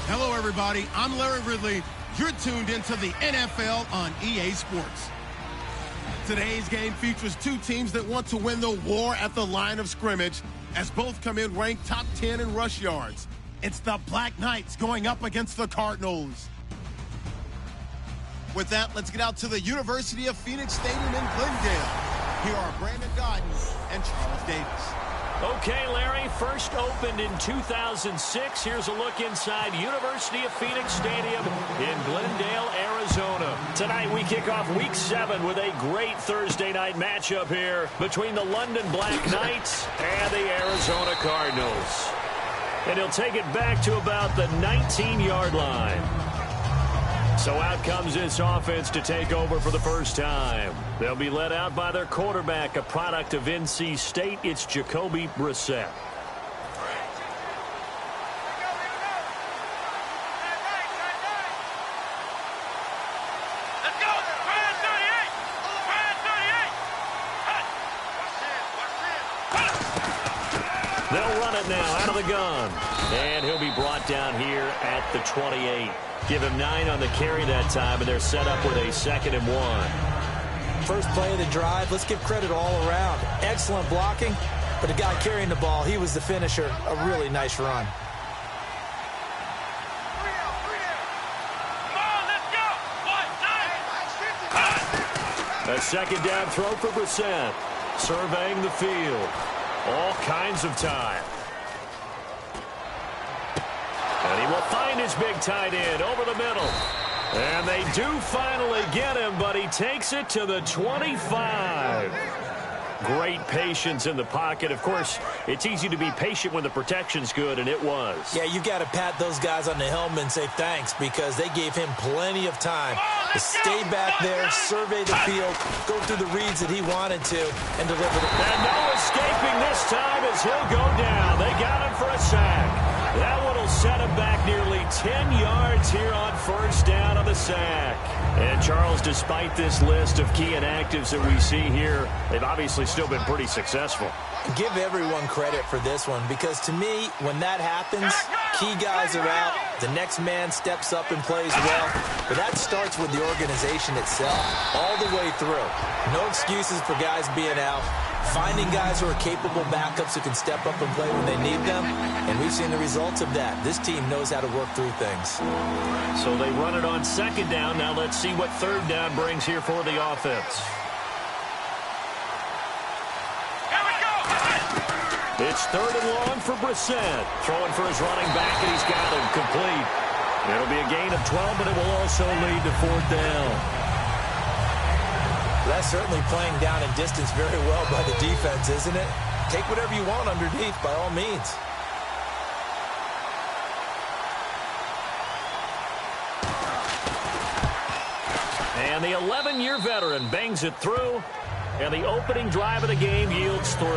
Hello, everybody. I'm Larry Ridley. You're tuned into the NFL on EA Sports. Today's game features two teams that want to win the war at the line of scrimmage, as both come in ranked top 10 in rush yards. It's the Black Knights going up against the Cardinals. With that, let's get out to the University of Phoenix Stadium in Glendale. Here are Brandon Godden and Charles Davis. Okay, Larry, first opened in 2006. Here's a look inside University of Phoenix Stadium in Glendale, Arizona. Tonight we kick off Week 7 with a great Thursday night matchup here between the London Black Knights and the Arizona Cardinals. And he'll take it back to about the 19-yard line. So out comes this offense to take over for the first time. They'll be led out by their quarterback, a product of NC State. It's Jacoby Brissett. They'll run it now out of the gun. And he'll be brought down here at the 28. Give him 9 on the carry that time, and they're set up with a 2nd and 1. First play of the drive, let's give credit all around. Excellent blocking, but the guy carrying the ball, he was the finisher. A really nice run. A 2nd down throw for Brissett. Surveying the field. All kinds of time. And he will find his big tight end over the middle. And they do finally get him, but he takes it to the 25. Great patience in the pocket. Of course, it's easy to be patient when the protection's good, and it was. Yeah, you got to pat those guys on the helmet and say thanks, because they gave him plenty of time to stay back there, survey the field, go through the reads that he wanted to, and deliver the ball. And no escaping this time as he'll go down. They got him for a sack. That one will set him back nearly 10 yards here on first down on the sack. And Charles, despite this list of key inactives that we see here, they've obviously still been pretty successful. Give everyone credit for this one, because to me, when that happens, key guys are out, the next man steps up and plays well, but that starts with the organization itself, all the way through. No excuses for guys being out, finding guys who are capable backups who can step up and play when they need them, and we've seen the results of that. This team knows how to work through things. So they run it on 2nd down. Now let's see what 3rd down brings here for the offense. It's 3rd and long for Brissett. Throwing for his running back, and he's got him complete. It'll be a gain of 12, but it will also lead to 4th down. That's certainly playing down in distance very well by the defense, isn't it? Take whatever you want underneath, by all means. And the 11-year veteran bangs it through, and the opening drive of the game yields 3.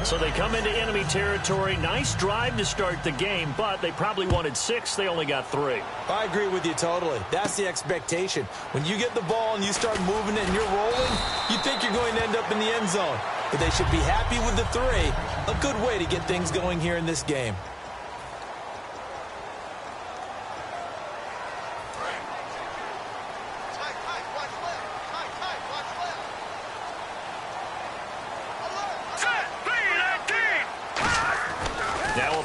So they come into enemy territory. Nice drive to start the game, but they probably wanted 6. They only got 3. I agree with you totally. That's the expectation. When you get the ball and you start moving it and you're rolling, you think you're going to end up in the end zone. But they should be happy with the 3. A good way to get things going here in this game.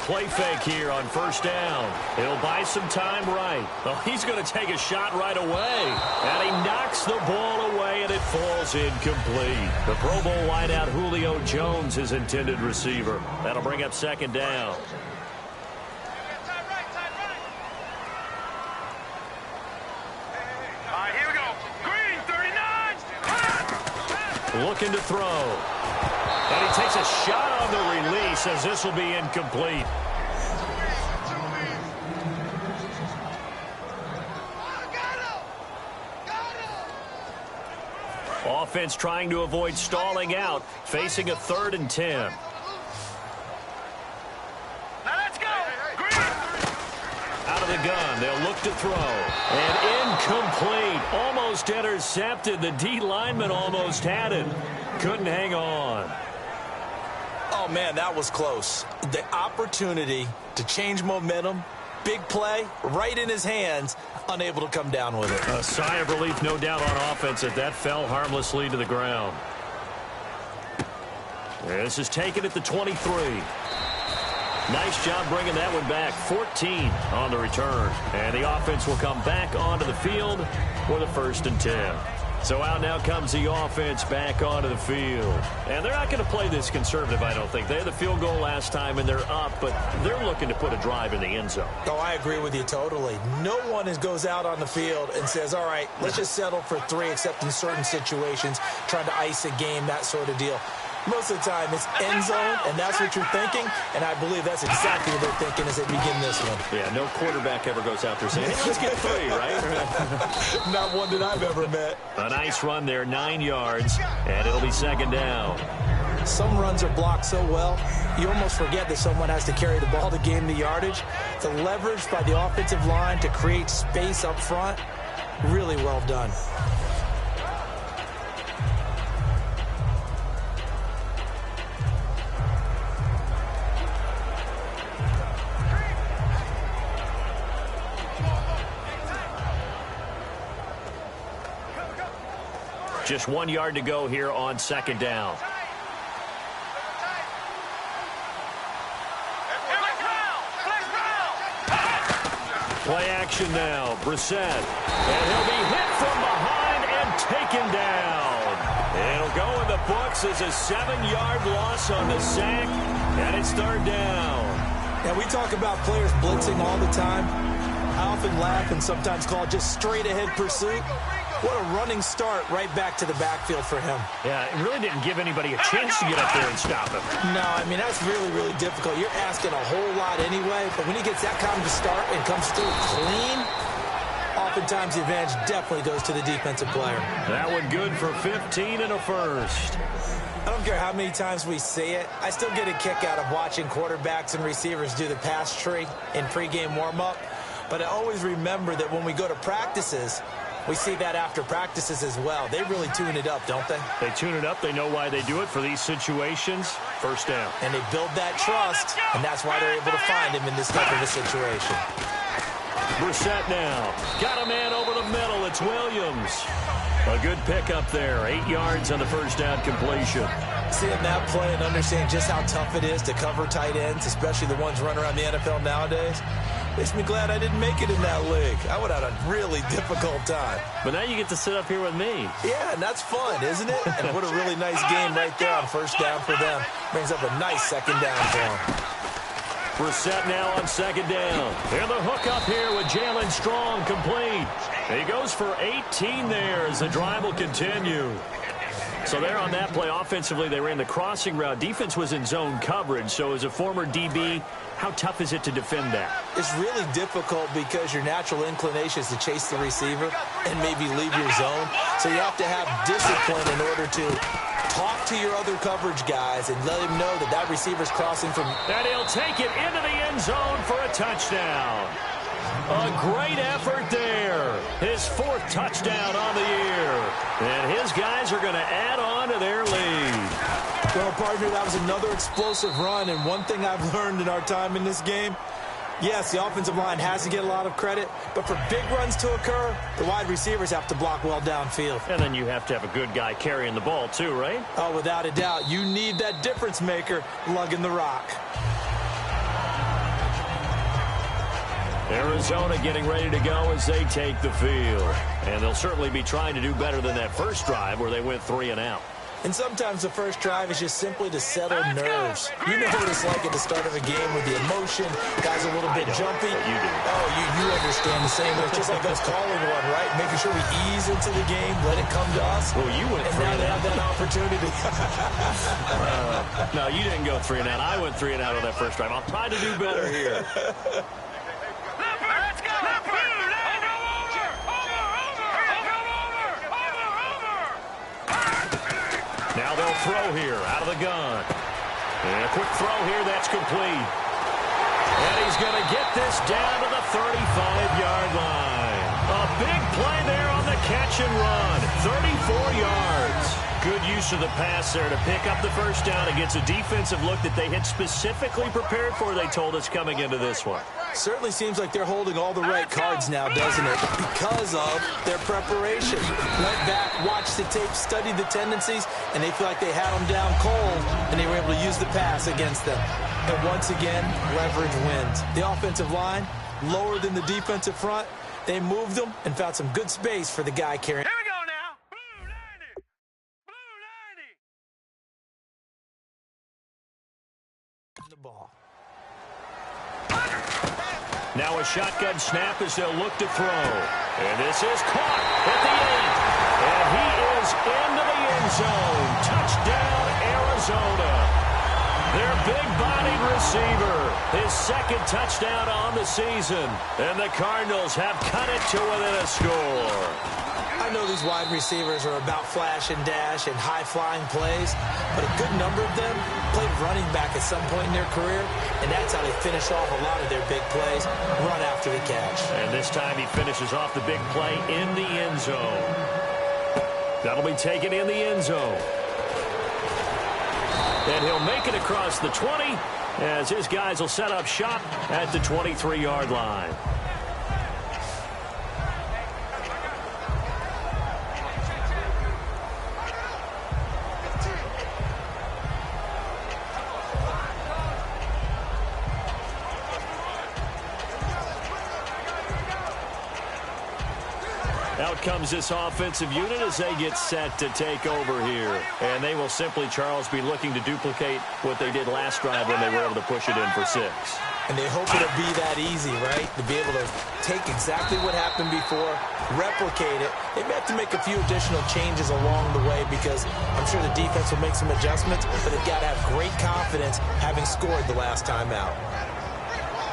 Play fake here on first down. He'll buy some time right. Oh, he's going to take a shot right away. And he knocks the ball away, and it falls incomplete. The Pro Bowl wideout Julio Jones, his intended receiver. That'll bring up 2nd down. All right, here we go. Green, 39. Looking to throw. And he takes a shot on the release, as this will be incomplete. Offense trying to avoid stalling out, facing a 3rd and 10. Now let's go. Green. Out of the gun, they'll look to throw. And incomplete. Almost intercepted. The D lineman almost had it. Couldn't hang on. Oh, man, that was close. The opportunity to change momentum, Big play, right in his hands, unable to come down with it. A sigh of relief, no doubt, on offense that fell harmlessly to the ground. This is taken at the 23. Nice job bringing that one back. 14 on the return. And the offense will come back onto the field for the 1st and 10. So out now comes the offense back onto the field. And they're not going to play this conservative, I don't think. They had the field goal last time, and they're up, but they're looking to put a drive in the end zone. Oh, I agree with you totally. No one goes out on the field and says, all right, let's just settle for 3, except in certain situations, trying to ice a game, that sort of deal. Most of the time, it's end zone, and that's what you're thinking, and I believe that's exactly what they're thinking as they begin this one. Yeah, no quarterback ever goes out there saying, hey, let's get 3, right? Not one that I've ever met. A nice run there, 9 yards, and it'll be 2nd down. Some runs are blocked so well, you almost forget that someone has to carry the ball to gain the yardage. The leverage by the offensive line to create space up front, really well done. Just 1 yard to go here on 2nd down. Play action now. Brissett. And he'll be hit from behind and taken down. It'll go in the books as a 7-yard loss on the sack. And it's 3rd down. And we talk about players blitzing all the time. I often laugh and sometimes call it just straight-ahead pursuit. What a running start right back to the backfield for him. Yeah, it really didn't give anybody a chance to get up there and stop him. No, I mean, that's really, really difficult. You're asking a whole lot anyway, but when he gets that kind of start and comes through clean, oftentimes the advantage definitely goes to the defensive player. That one good for 15 and a 1st. I don't care how many times we see it. I still get a kick out of watching quarterbacks and receivers do the pass tree in pregame warm-up, but I always remember that when we go to practices, we see that after practices as well. They really tune it up, don't they? They tune it up. They know why they do it for these situations. 1st down. And they build that trust, and that's why they're able to find him in this type of a situation. Brissett now. Got a man over the middle. It's Williams. A good pickup there. 8 yards on the 1st down completion. Seeing that play and understanding just how tough it is to cover tight ends, especially the ones running around the NFL nowadays, makes me glad I didn't make it in that league. I would have had a really difficult time. But now you get to sit up here with me. Yeah, and that's fun, isn't it? And what a really nice game right there on 1st down for them. Brings up a nice 2nd down for them. Brissett now on 2nd down. And the hook up here with Jalen Strong complete. He goes for 18 there as the drive will continue. So there on that play, offensively, they ran the crossing route. Defense was in zone coverage. So as a former DB, how tough is it to defend that? It's really difficult because your natural inclination is to chase the receiver and maybe leave your zone. So you have to have discipline in order to talk to your other coverage guys and let him know that that receiver's crossing from... And he'll take it into the end zone for a touchdown. A great effort there. His 4th touchdown on the year. And his guys are going to add on to their lead. Well, partner, that was another explosive run. And one thing I've learned in our time in this game, yes, the offensive line has to get a lot of credit, but for big runs to occur, the wide receivers have to block well downfield. And then you have to have a good guy carrying the ball too, right? Oh, without a doubt. You need that difference maker lugging the rock. Arizona getting ready to go as they take the field. And they'll certainly be trying to do better than that first drive where they went 3 and out. And sometimes the first drive is just simply to settle nerves. You know what it's like at the start of a game with the emotion, guys a little bit jumpy. But you do. Oh, you understand the same way. It's just like us calling one, right? Making sure we ease into the game, let it come to us. Well, you went 3 and out. Now they have that opportunity. No, you didn't go 3 and out. I went 3 and out on that first drive. I'll try to do better here. Let's go! Now they'll throw here out of the gun. And a quick throw here, that's complete. And he's going to get this down to the 35-yard line. A big play there on the catch and run. 34 yards. Good use of the pass there to pick up the first down. It gets a defensive look that they had specifically prepared for, they told us, coming into this one. Certainly seems like they're holding all the right cards now, doesn't it? Because of their preparation. Went back, watched the tape, studied the tendencies, and they feel like they had them down cold, and they were able to use the pass against them. And once again, leverage wins. The offensive line, lower than the defensive front. They moved them and found some good space for the guy carrying. Here we go now. Blue 90. Blue 90. The ball. Now a shotgun snap as they'll look to throw. And this is caught at the 8. And he is into the end zone. Touchdown, Arizona. Their big-bodied receiver, his second touchdown on the season. And the Cardinals have cut it to within a score. I know these wide receivers are about flash and dash and high-flying plays, but a good number of them played running back at some point in their career, and that's how they finish off a lot of their big plays, run after the catch. And this time he finishes off the big play in the end zone. That'll be taken in the end zone. And he'll make it across the 20 as his guys will set up shop at the 23-yard line. Out comes this offensive unit as they get set to take over here. And they will simply, Charles, be looking to duplicate what they did last drive when they were able to push it in for 6. And they hope it'll be that easy, right? To be able to take exactly what happened before, replicate it. They may have to make a few additional changes along the way because I'm sure the defense will make some adjustments, but they've got to have great confidence having scored the last time out.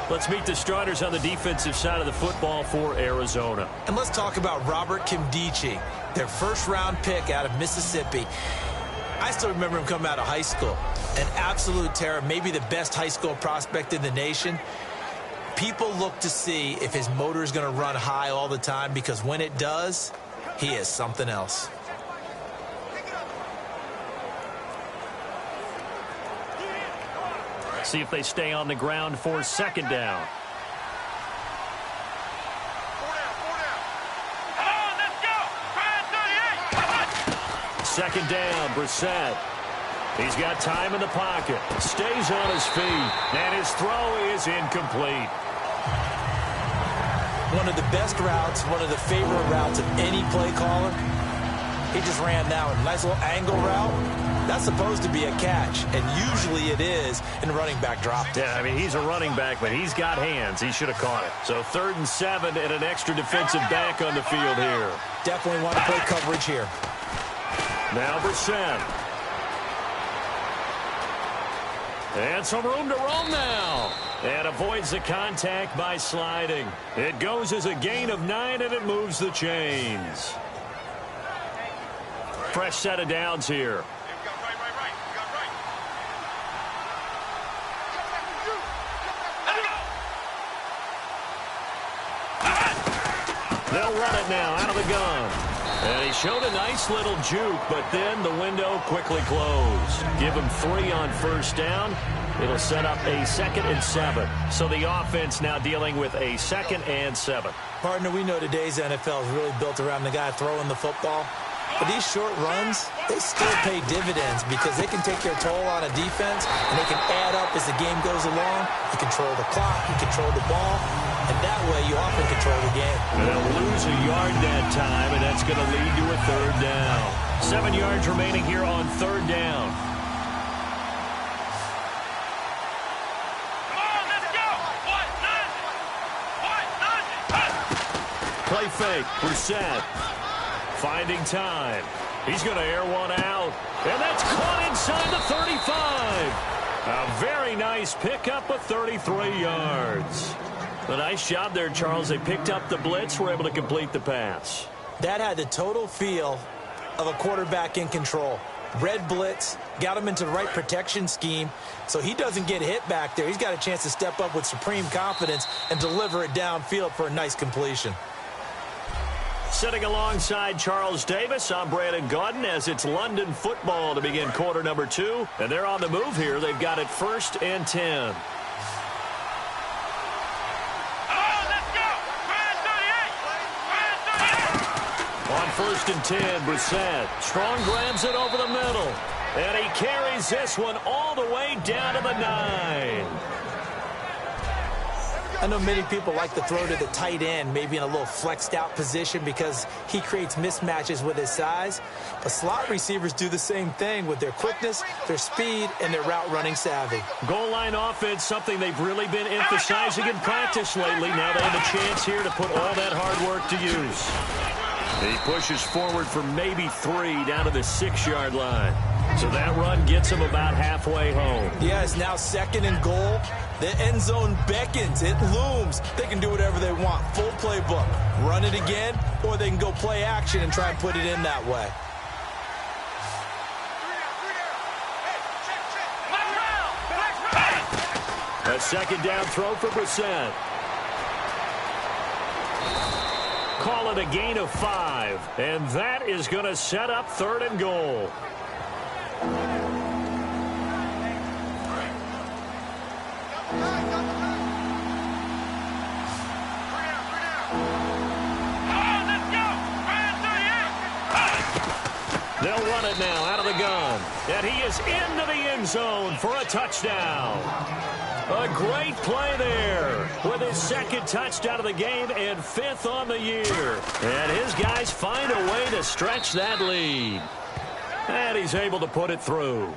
Let's meet the starters on the defensive side of the football for Arizona. And let's talk about Robert Kimdichie, their first-round pick out of Mississippi. I still remember him coming out of high school. An absolute terror, maybe the best high school prospect in the nation. People look to see if his motor is going to run high all the time because when it does, he is something else. See if they stay on the ground for second down. Come on, let's go. Brad 38. Second down, Brissett. He's got time in the pocket. Stays on his feet. And his throw is incomplete. One of the best routes, one of the favorite routes of any play caller. He just ran now a nice little angle route. That's supposed to be a catch, and usually it is, and the running back dropped it. Yeah, I mean, he's a running back, but he's got hands. He should have caught it. So 3rd and 7 and an extra defensive back on the field here. Definitely want to play coverage here. Now Brissett. And some room to roam now. And avoids the contact by sliding. It goes as a gain of 9, and it moves the chains. Fresh set of downs here. They'll run it now out of the gun. And he showed a nice little juke, but then the window quickly closed. Give him 3 on first down. It'll set up a 2nd and 7. So the offense now dealing with a 2nd and 7. Partner, we know today's NFL is really built around the guy throwing the football. But these short runs, they still pay dividends because they can take their toll on a defense, and they can add up as the game goes along. You control the clock, you control the ball, and that way you often control the game. They'll lose a yard that time, and that's going to lead to a 3rd down. 7 yards remaining here on 3rd down. Come on, let's go. Play fake, Brissett. Finding time. He's going to air one out. And that's caught inside the 35. A very nice pickup of 33 yards. A nice job there, Charles. They picked up the blitz, were able to complete the pass. That had the total feel of a quarterback in control. Red blitz, got him into the right protection scheme, so he doesn't get hit back there. He's got a chance to step up with supreme confidence and deliver it downfield for a nice completion. Sitting alongside Charles Davis, I'm Brandon Gaudin as it's London football to begin quarter number 2. And they're on the move here. They've got it 1st and 10. first and 10. Brissett. Strong grabs it over the middle. And he carries this one all the way down to the 9. I know many people like to throw to the tight end, maybe in a little flexed out position because he creates mismatches with his size. But slot receivers do the same thing with their quickness, their speed, and their route running savvy. Goal line offense, something they've really been emphasizing in practice lately. Now they have a chance here to put all that hard work to use. He pushes forward for maybe 3 down to the 6-yard line. So that run gets him about halfway home. Yeah, it's now 2nd and goal. The end zone beckons. It looms. They can do whatever they want. Full playbook. Run it again, or they can go play action and try and put it in that way. A 2nd down throw for Brissett. Call it a gain of 5. And that is going to set up 3rd and goal. They'll run it now out of the gun. And he is into the end zone for a touchdown. A great play there with his 2nd touchdown of the game and 5th on the year. And his guys find a way to stretch that lead. And he's able to put it through.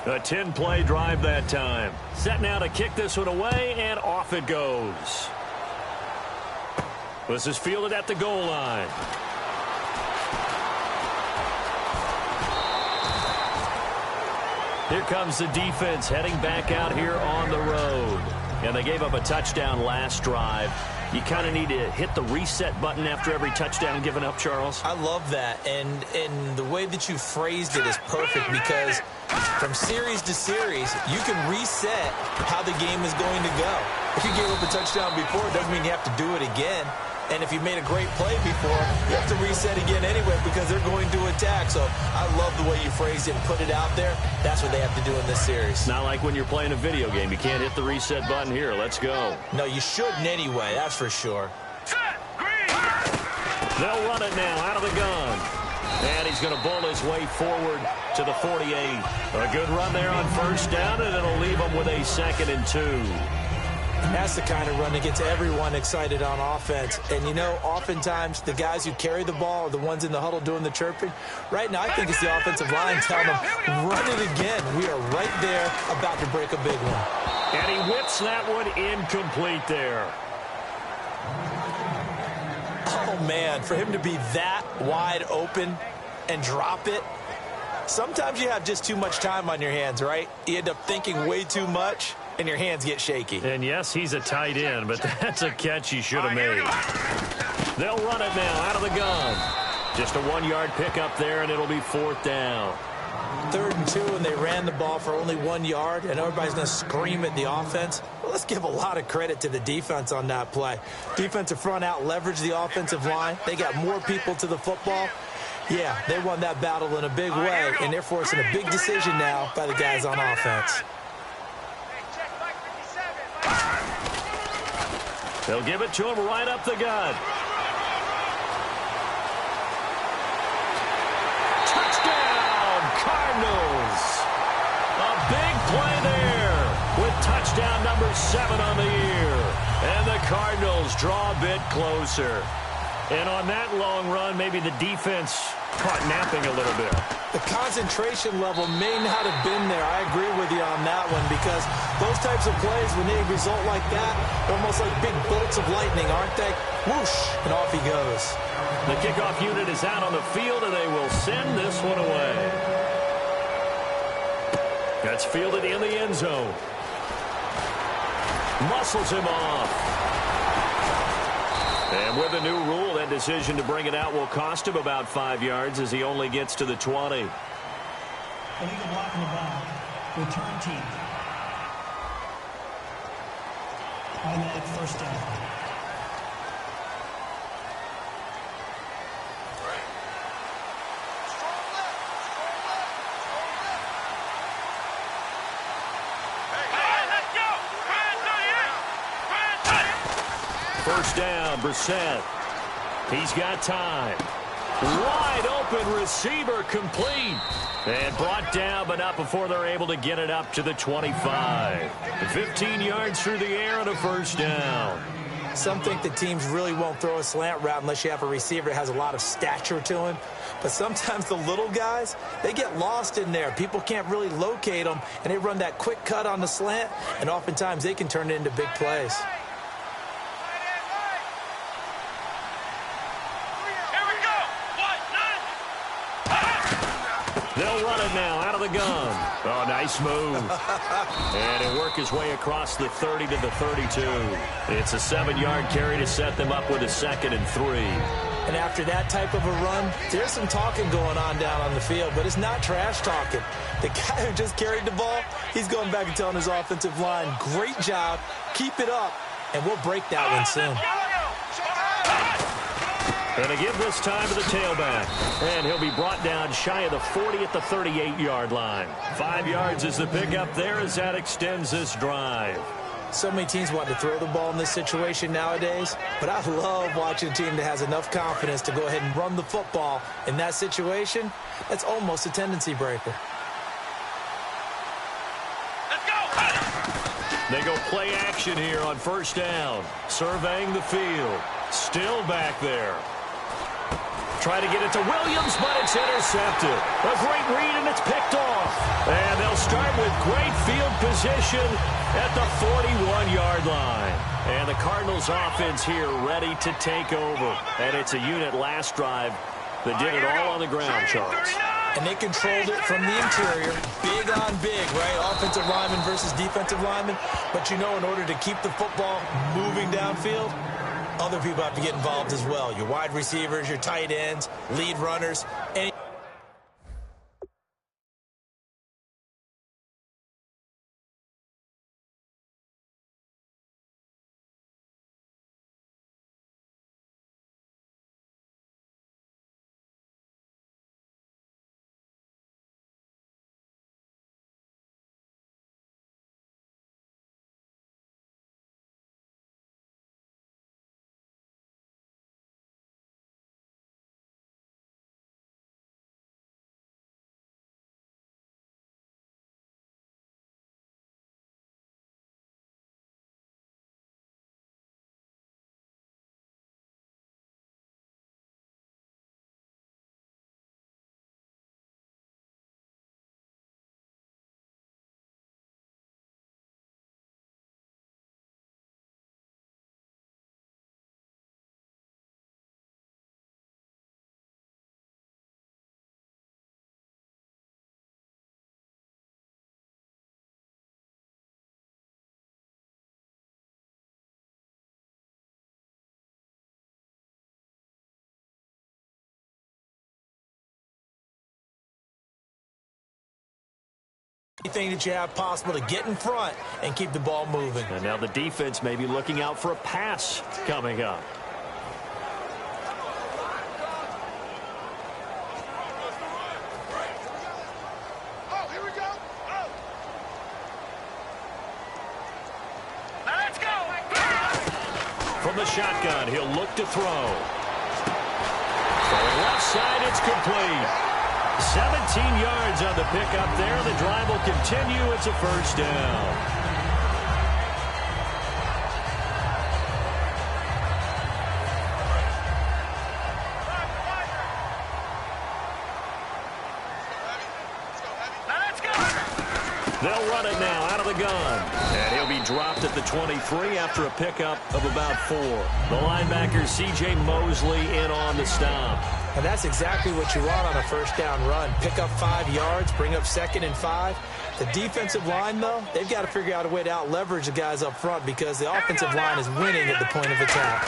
A 10-play drive that time. Set now to kick this one away, and off it goes. This is fielded at the goal line. Here comes the defense heading back out here on the road. And they gave up a touchdown last drive. You kind of need to hit the reset button after every touchdown given up, Charles. I love that. And the way that you phrased it is perfect because from series to series, you can reset how the game is going to go. If you gave up a touchdown before, it doesn't mean you have to do it again. And if you made a great play before, you have to reset again anyway because they're going to attack. So I love the way you phrased it and put it out there. That's what they have to do in this series. Not like when you're playing a video game. You can't hit the reset button here. Let's go. No, you shouldn't anyway. That's for sure. They'll run it now out of the gun. And he's going to bull his way forward to the 48. A good run there on 1st down, and it'll leave him with a 2nd and 2. That's the kind of run that gets everyone excited on offense. And, you know, oftentimes the guys who carry the ball are the ones in the huddle doing the chirping. Right now, I think it's the offensive line telling them, run it again. We are right there about to break a big one. And he whips that one incomplete there. Oh, man, for him to be that wide open and drop it. Sometimes you have just too much time on your hands, right? You end up thinking way too much, and your hands get shaky. And, yes, he's a tight end, but that's a catch he should have made. They'll run it now out of the gun. Just a 1-yard pickup there, and it'll be 4th down. 3rd and 2, and they ran the ball for only 1 yard, and everybody's going to scream at the offense. Well, let's give a lot of credit to the defense on that play. Defensive front out leveraged the offensive line. They got more people to the football. Yeah, they won that battle in a big way, and they're forcing a big decision now by the guys on offense. They'll give it to him right up the gut. Touchdown, Cardinals. A big play there with touchdown number 7 on the year. And the Cardinals draw a bit closer. And on that long run, maybe the defense caught napping a little bit. The concentration level may not have been there. I agree with you on that one because those types of plays, when they result like that, they're almost like big bolts of lightning, aren't they? Whoosh, and off he goes. The kickoff unit is out on the field, and they will send this one away. That's fielded in the end zone. Muscles him off. And with the new rule, that decision to bring it out will cost him about 5 yards as he only gets to the 20. Illegal block in the back. Return team. Automatic 1st down. First down, Brissett. He's got time. Wide open receiver, complete. And brought down, but not before they're able to get it up to the 25. 15 yards through the air and a first down. Some think the teams really won't throw a slant route unless you have a receiver that has a lot of stature to him. But sometimes the little guys, they get lost in there. People can't really locate them, and they run that quick cut on the slant, and oftentimes they can turn it into big plays. They'll run it now out of the gun. Oh, nice move. And he'll work his way across the 30 to the 32. It's a 7-yard carry to set them up with a 2nd and 3. And after that type of a run, there's some talking going on down on the field, but it's not trash talking. The guy who just carried the ball, he's going back and telling his offensive line, great job, keep it up, and we'll break that one soon. And to give this time to the tailback. And he'll be brought down shy of the 40 at the 38-yard line. 5 yards is the pickup there as that extends this drive. So many teams want to throw the ball in this situation nowadays, but I love watching a team that has enough confidence to go ahead and run the football. In that situation, that's almost a tendency breaker. Let's go. They go play action here on first down. Surveying the field. Still back there. Try to get it to Williams, but it's intercepted. A great read, and it's picked off. And they'll start with great field position at the 41-yard line. And the Cardinals offense here ready to take over. And it's a unit last drive that did it all on the ground, Charles. And they controlled it from the interior. Big on big, right? Offensive lineman versus defensive lineman. But you know, in order to keep the football moving downfield, other people have to get involved as well. Your wide receivers, your tight ends, lead runners. Anything that you have possible to get in front and keep the ball moving. And now the defense may be looking out for a pass coming up. From the shotgun, he'll look to throw. From the left side, it's complete. 17 yards on the pickup there. The drive will continue. It's a first down. They'll run it now out of the gun. And he'll be dropped at the 23 after a pickup of about 4. The linebacker, C.J. Mosley, in on the stop. And that's exactly what you want on a first down run. Pick up 5 yards, bring up 2nd and 5. The defensive line, though, they've got to figure out a way to out-leverage the guys up front because the offensive line is winning at the point of attack.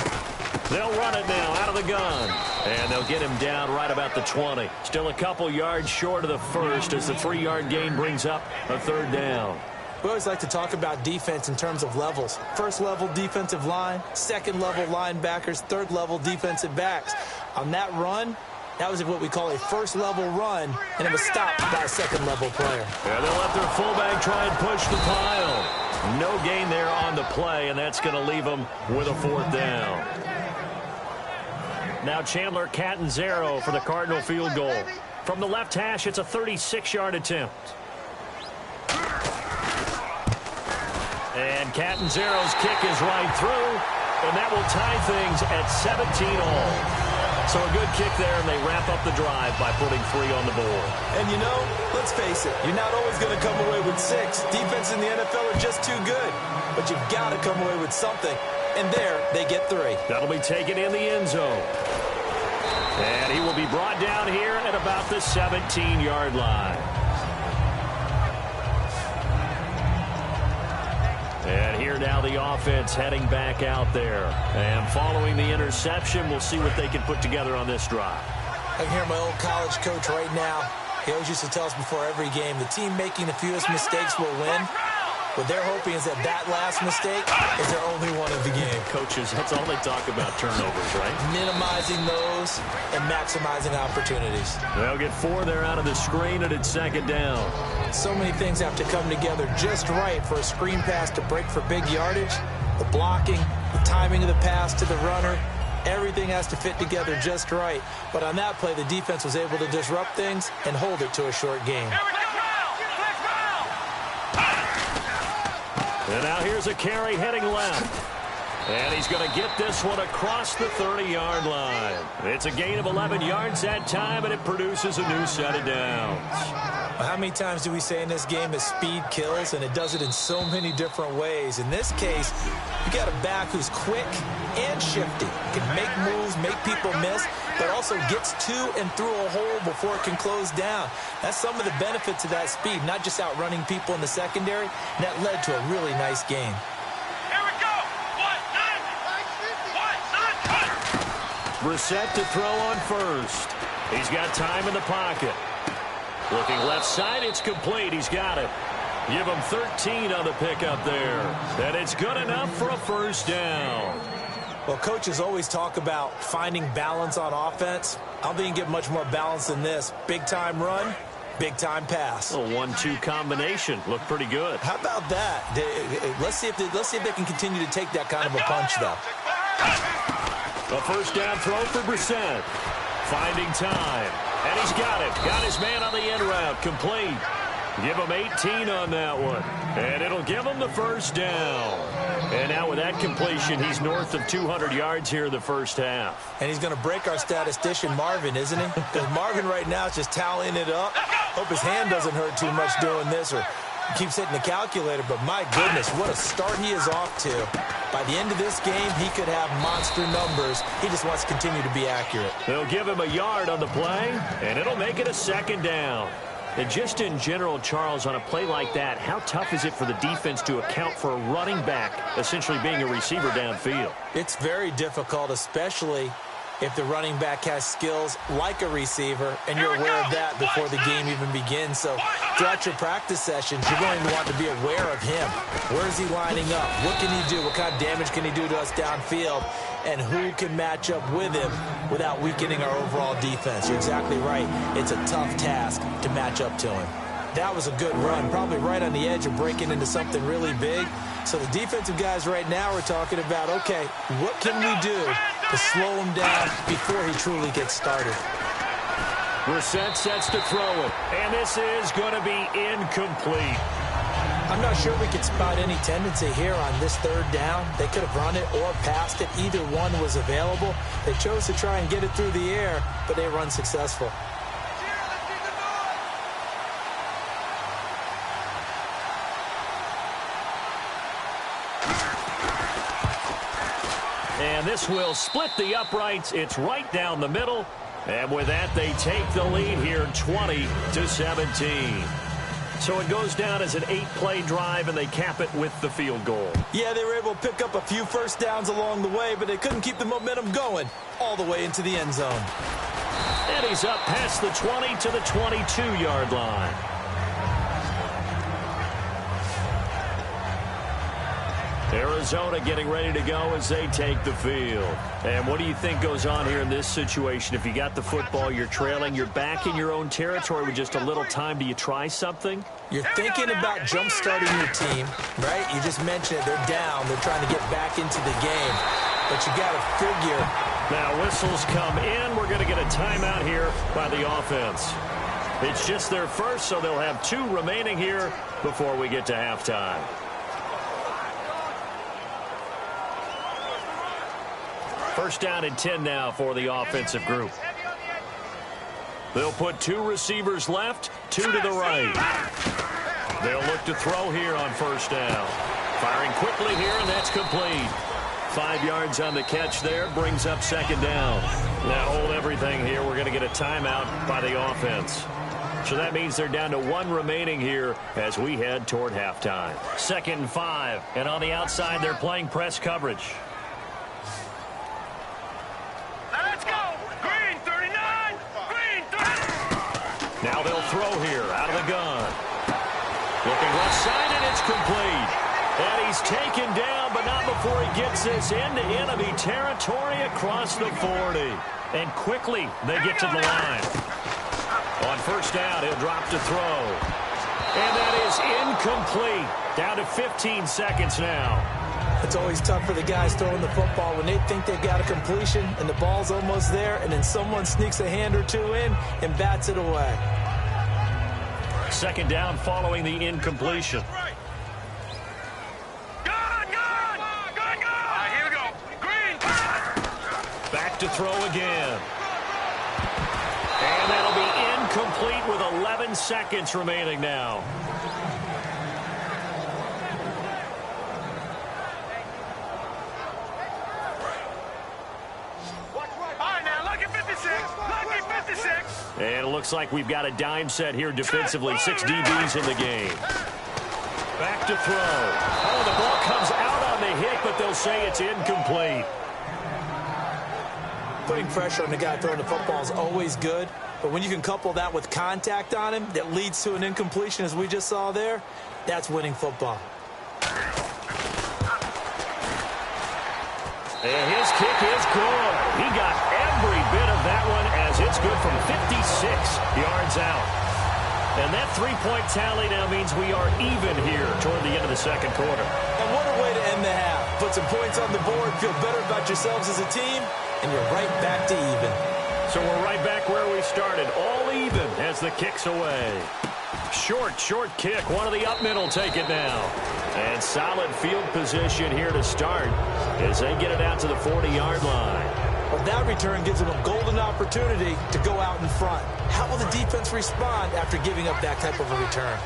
They'll run it now out of the gun. And they'll get him down right about the 20. Still a couple yards short of the first as the 3-yard gain brings up a third down. We always like to talk about defense in terms of levels. First level defensive line, second level linebackers, third level defensive backs. On that run, that was what we call a first level run, and it was stopped by a second level player. Yeah, they'll let their fullback try and push the pile. No gain there on the play, and that's going to leave them with a 4th down. Now Chandler Catanzaro for the Cardinal field goal. From the left hash, it's a 36-yard attempt. And Catanzaro's kick is right through, and that will tie things at 17 all. So a good kick there, and they wrap up the drive by putting 3 on the board. And you know, let's face it, you're not always going to come away with 6. Defense in the NFL are just too good. But you've got to come away with something. And there, they get 3. That'll be taken in the end zone. And he will be brought down here at about the 17-yard line. And here now the offense heading back out there. And following the interception, we'll see what they can put together on this drive. I can hear my old college coach right now. He always used to tell us before every game, the team making the fewest mistakes will win. What they're hoping is that that last mistake is their only one of the game. Coaches, that's all they talk about, turnovers, right? Minimizing those and maximizing opportunities. They'll get 4 there out of the screen, and it's 2nd down. So many things have to come together just right for a screen pass to break for big yardage. The blocking, the timing of the pass to the runner, everything has to fit together just right. But on that play, the defense was able to disrupt things and hold it to a short game. And now here's a carry heading left. And he's going to get this one across the 30-yard line. It's a gain of 11 yards that time, and it produces a new set of downs. How many times do we say in this game that speed kills, and it does it in so many different ways? In this case, you got a back who's quick and shifty. Can make moves, make people miss, but also gets to and through a hole before it can close down. That's some of the benefits of that speed, not just outrunning people in the secondary. And that led to a really nice game. Brissett to throw on first. He's got time in the pocket. Looking left side, it's complete. He's got it. Give him 13 on the pickup there. And it's good enough for a 1st down. Well, coaches always talk about finding balance on offense. I don't think you can get much more balance than this. Big-time run, big-time pass. A 1-2 combination. Looked pretty good. How about that? Let's see if they can continue to take that kind of a punch, though. A 1st down throw for Brissett. Finding time. And he's got it. Got his man on the end route. Complete. Give him 18 on that one. And it'll give him the 1st down. And now with that completion, he's north of 200 yards here in the 1st half. And he's going to break our statistician, Marvin, isn't he? Because Marvin right now is just tallying it up. Hope his hand doesn't hurt too much doing this, or keeps hitting the calculator. But my goodness, what a start he is off to. By the end of this game, he could have monster numbers. He just wants to continue to be accurate. They'll give him a yard on the play, and it'll make it a 2nd down. And just in general, Charles, on a play like that, how tough is it for the defense to account for a running back essentially being a receiver downfield? It's very difficult, especially if the running back has skills like a receiver, and you're aware of that before the game even begins. So throughout your practice sessions, you're going to want to be aware of him. Where is he lining up? What can he do? What kind of damage can he do to us downfield? And who can match up with him without weakening our overall defense? You're exactly right. It's a tough task to match up to him. That was a good run, probably right on the edge of breaking into something really big. So the defensive guys right now are talking about, okay, what can we do to slow him down before he truly gets started? Brissett sets to throw it, and this is going to be incomplete. I'm not sure we could spot any tendency here on this 3rd down. They could have run it or passed it. Either one was available. They chose to try and get it through the air, but they were unsuccessful. And this will split the uprights. It's right down the middle. And with that, they take the lead here 20-17. So it goes down as an 8-play drive, and they cap it with the field goal. Yeah, they were able to pick up a few 1st downs along the way, but they couldn't keep the momentum going all the way into the end zone. And he's up past the 20 to the 22-yard line. Arizona getting ready to go as they take the field. And what do you think goes on here in this situation? If you got the football, you're trailing, you're back in your own territory with just a little time. Do you try something? You're thinking about jump-starting your team, right? You just mentioned it. They're down. They're trying to get back into the game. But you got to figure. Now whistles come in. We're going to get a timeout here by the offense. It's just their first, so they'll have 2 remaining here before we get to halftime. First down and 10 now for the offensive group. They'll put 2 receivers left, 2 to the right. They'll look to throw here on first down. Firing quickly here, and that's complete. 5 yards on the catch there, brings up second down. Now hold everything here. We're going to get a timeout by the offense. So that means they're down to 1 remaining here as we head toward halftime. 2nd and 5, and on the outside they're playing press coverage. Now they'll throw here out of the gun. Looking left side, and it's complete. And he's taken down, but not before he gets this into enemy territory across the 40. And quickly they get to the line. On first down, he'll drop to throw. And that is incomplete. Down to 15 seconds now. It's always tough for the guys throwing the football when they think they've got a completion and the ball's almost there, and then someone sneaks a hand or 2 in and bats it away. Second down following the incompletion. Here we go. Green. Back to throw again. And that'll be incomplete with 11 seconds remaining now. And it looks like we've got a dime set here defensively. 6 DBs in the game. Back to throw. Oh, the ball comes out on the hit, but they'll say it's incomplete. Putting pressure on the guy throwing the football is always good, but when you can couple that with contact on him that leads to an incompletion, as we just saw there, that's winning football. And his kick is good. He got every bit of that one as it's good from 56 yards out. And that 3-point tally now means we are even here toward the end of the second quarter. And what a way to end the half. Put some points on the board, feel better about yourselves as a team, and you're right back to even. So we're right back where we started, all even as the kick's away. Short kick. One of the up middle take it now. And solid field position here to start as they get it out to the 40-yard line. Well, that return gives them a golden opportunity to go out in front. How will the defense respond after giving up that type of a return?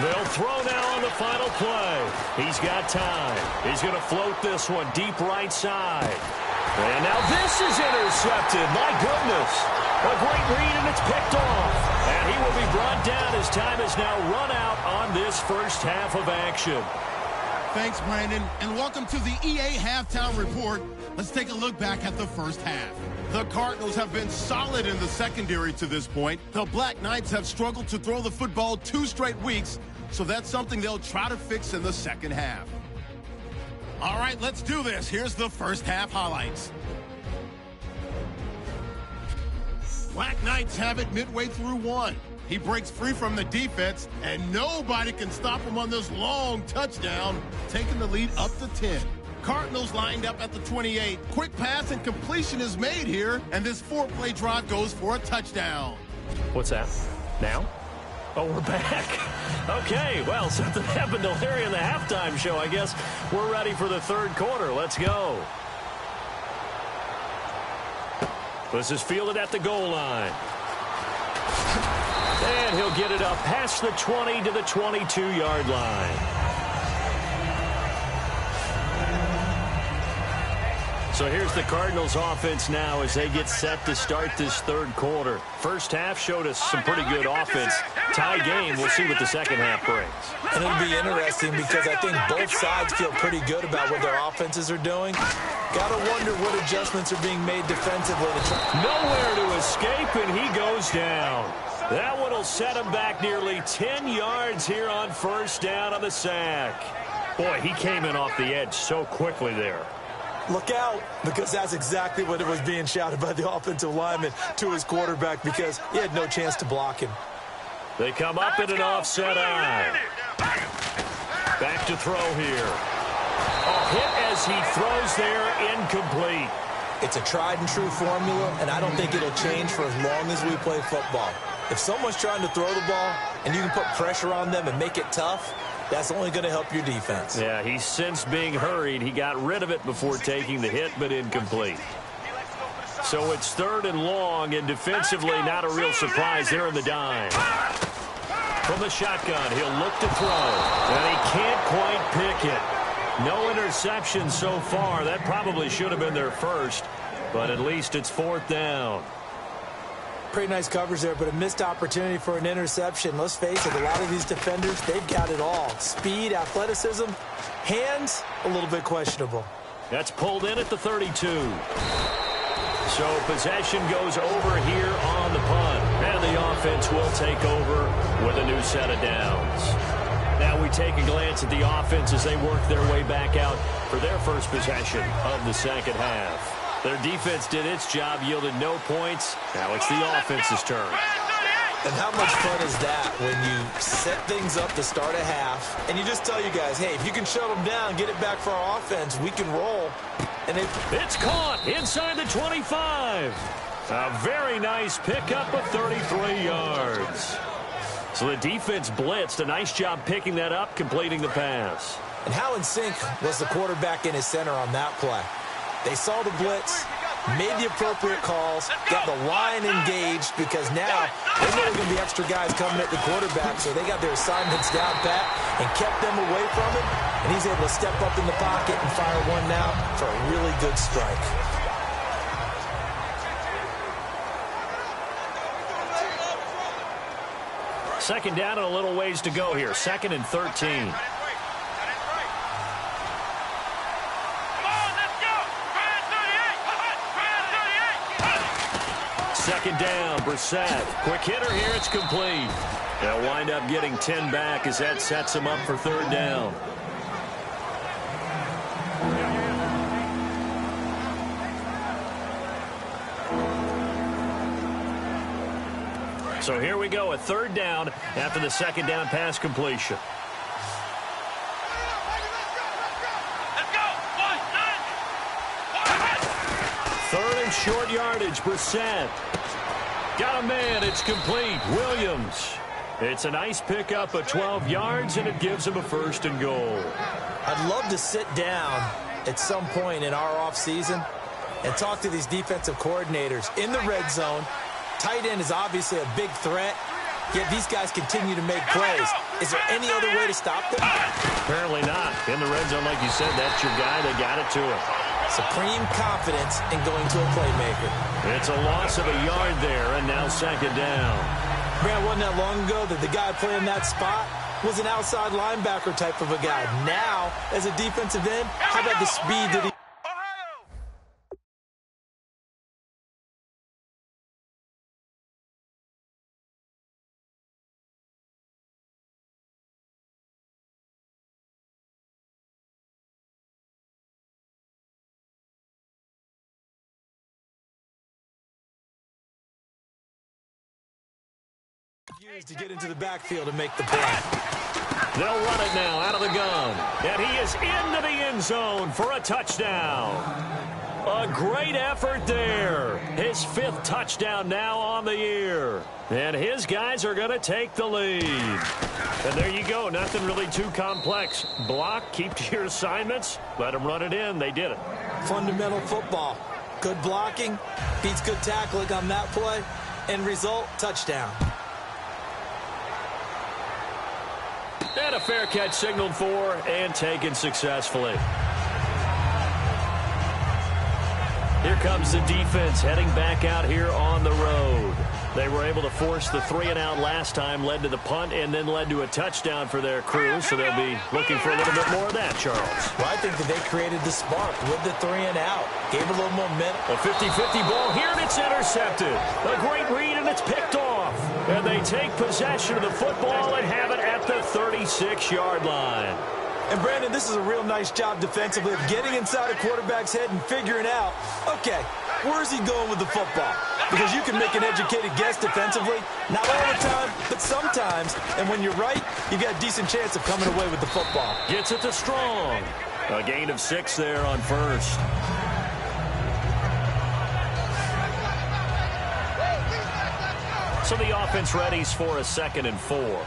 They'll throw now on the final play. He's got time. He's going to float this one deep right side. And now this is intercepted. My goodness. A great read, and it's picked off. And he will be brought down as time is now run out on this first half of action. Thanks, Brandon, and welcome to the EA Halftime Report. Let's take a look back at the first half. The Cardinals have been solid in the secondary to this point. The Black Knights have struggled to throw the football 2 straight weeks, so that's something they'll try to fix in the second half. All right, let's do this. Here's the first half highlights. Black Knights have it midway through 1. He breaks free from the defense, and nobody can stop him on this long touchdown, taking the lead up to 10. Cardinals lined up at the 28. Quick pass and completion is made here, and this 4-play drive goes for a touchdown. What's that? Now? Oh, we're back. Okay, well, something happened to Larry in the halftime show. I guess we're ready for the third quarter. Let's go. This is fielded at the goal line. And he'll get it up past the 20 to the 22-yard line. So here's the Cardinals offense now as they get set to start this third quarter. First half showed us some pretty good offense. Tie game, we'll see what the second half brings. And it'll be interesting because I think both sides feel pretty good about what their offenses are doing. Got to wonder what adjustments are being made defensively. Nowhere to escape, and he goes down. That one will set him back nearly 10 yards here on first down on the sack. Boy, he came in off the edge so quickly there. Look out, because that's exactly what it was being shouted by the offensive lineman to his quarterback, because he had no chance to block him. They come up in an offset eye. Back to throw here. A hit as he throws there, incomplete. It's a tried and true formula, and I don't think it'll change for as long as we play football. If someone's trying to throw the ball and you can put pressure on them and make it tough, that's only going to help your defense. Yeah, he's since being hurried. He got rid of it before taking the hit, but incomplete. So it's 3rd and long, and defensively not a real surprise there in the dime. From the shotgun, he'll look to throw, and he can't quite pick it. No interception so far. That probably should have been their first, but at least it's 4th down. Pretty nice coverage there, but a missed opportunity for an interception. Let's face it, a lot of these defenders, they've got it all. Speed, athleticism, hands, a little bit questionable. That's pulled in at the 32. So possession goes over here on the punt, and the offense will take over with a new set of downs. Now we take a glance at the offense as they work their way back out for their first possession of the second half. Their defense did its job, yielded no points. Now it's the offense's turn. And how much fun is that when you set things up to start a half, and you just tell you guys, hey, if you can shut them down, get it back for our offense, we can roll. And it's caught inside the 25. A very nice pickup of 33 yards. So the defense blitzed. A nice job picking that up, completing the pass. And how in sync was the quarterback in his center on that play? They saw the blitz, made the appropriate calls, got the line engaged, because now they know there are going to be extra guys coming at the quarterback, so they got their assignments down pat and kept them away from him, and he's able to step up in the pocket and fire one now for a really good strike. Second down and a little ways to go here. 2nd and 13. Second down, Brissett. Quick hitter here, it's complete. They'll wind up getting 10 back as that sets them up for 3rd down. So here we go, a 3rd down after the 2nd down pass completion. Short yardage, Brissett. Got a man, it's complete. Williams. It's a nice pickup of 12 yards, and it gives him a 1st and goal. I'd love to sit down at some point in our offseason and talk to these defensive coordinators in the red zone. Tight end is obviously a big threat, yet these guys continue to make plays. Is there any other way to stop them? Apparently not. In the red zone, like you said, that's your guy. They got it to him. Supreme confidence in going to a playmaker. It's a loss of a yard there, and now 2nd down. Man, wasn't that long ago that the guy playing that spot was an outside linebacker type of a guy. Now, as a defensive end, how about the speed that he... to get into the backfield and make the play. They'll run it now out of the gun. And he is into the end zone for a touchdown. A great effort there. His 5th touchdown now on the year. And his guys are going to take the lead. And there you go. Nothing really too complex. Block, keep to your assignments, let them run it in. They did it. Fundamental football. Good blocking, beats good tackling on that play. End result, touchdown. And a fair catch signaled for and taken successfully. Here comes the defense heading back out here on the road. They were able to force the 3-and-out last time, led to the punt, and then led to a touchdown for their crew, so they'll be looking for a little bit more of that, Charles. Well, I think that they created the spark with the 3-and-out. Gave a little momentum. A 50-50 ball here, and it's intercepted. A great read, and it's picked off. And they take possession of the football and have it at the 36-yard line. And, Brandon, this is a real nice job defensively of getting inside a quarterback's head and figuring out, okay, where's he going with the football? Because you can make an educated guess defensively, not all the time, but sometimes. And when you're right, you've got a decent chance of coming away with the football. Gets it to Strong. A gain of 6 there on first. So the offense readies for a 2nd and 4.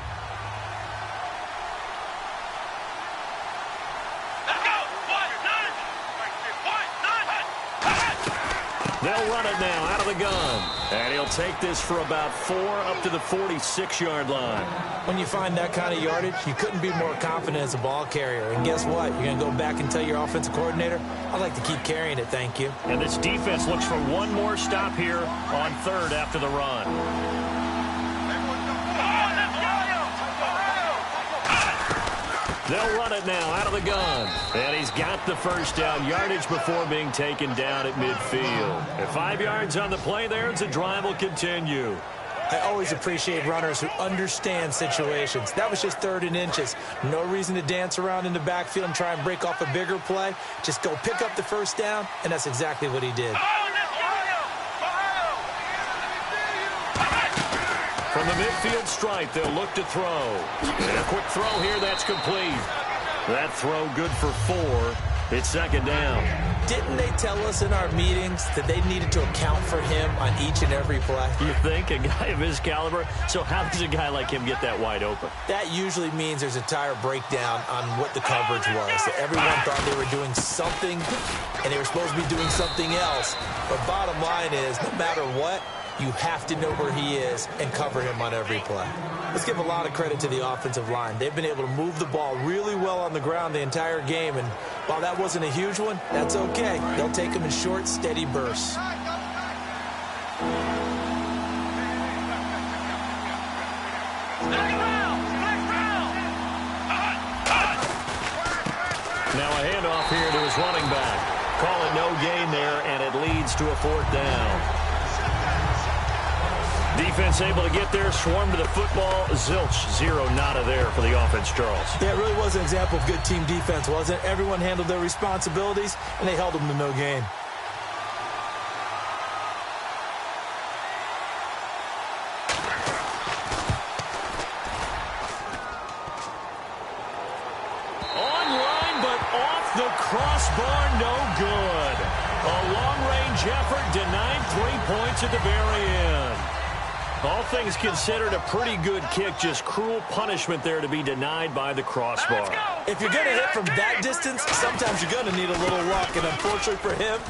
They'll run it now out of the gun. And he'll take this for about 4 up to the 46-yard line. When you find that kind of yardage, you couldn't be more confident as a ball carrier. And guess what? You're going to go back and tell your offensive coordinator, I'd like to keep carrying it, thank you. And this defense looks for one more stop here on 3rd after the run. They'll run it now out of the gun. And he's got the first down yardage before being taken down at midfield. At 5 yards on the play there, the drive will continue. I always appreciate runners who understand situations. That was just 3rd and inches. No reason to dance around in the backfield and try and break off a bigger play. Just go pick up the first down, and that's exactly what he did. From the midfield stripe, they'll look to throw. And a quick throw here, that's complete. That throw good for 4. It's 2nd down. Didn't they tell us in our meetings that they needed to account for him on each and every play? You think? A guy of his caliber? So how does a guy like him get that wide open? That usually means there's a tire breakdown on what the coverage was. That everyone thought they were doing something, and they were supposed to be doing something else. But bottom line is, no matter what, you have to know where he is and cover him on every play. Let's give a lot of credit to the offensive line. They've been able to move the ball really well on the ground the entire game, and while that wasn't a huge one, that's okay. They'll take them in short, steady bursts. Now a handoff here to his running back. Call it no gain there, and it leads to a 4th down. Defense able to get there, swarm to the football. Zilch, 0 nada there for the offense, Charles. Yeah, it really was an example of good team defense, wasn't it? Everyone handled their responsibilities, and they held them to no gain. Online, but off the crossbar, no good. A long-range effort denied 3 points at the very end. All things considered, a pretty good kick, just cruel punishment there to be denied by the crossbar. If you're going to hit from that distance, sometimes you're going to need a little luck, and unfortunately for him,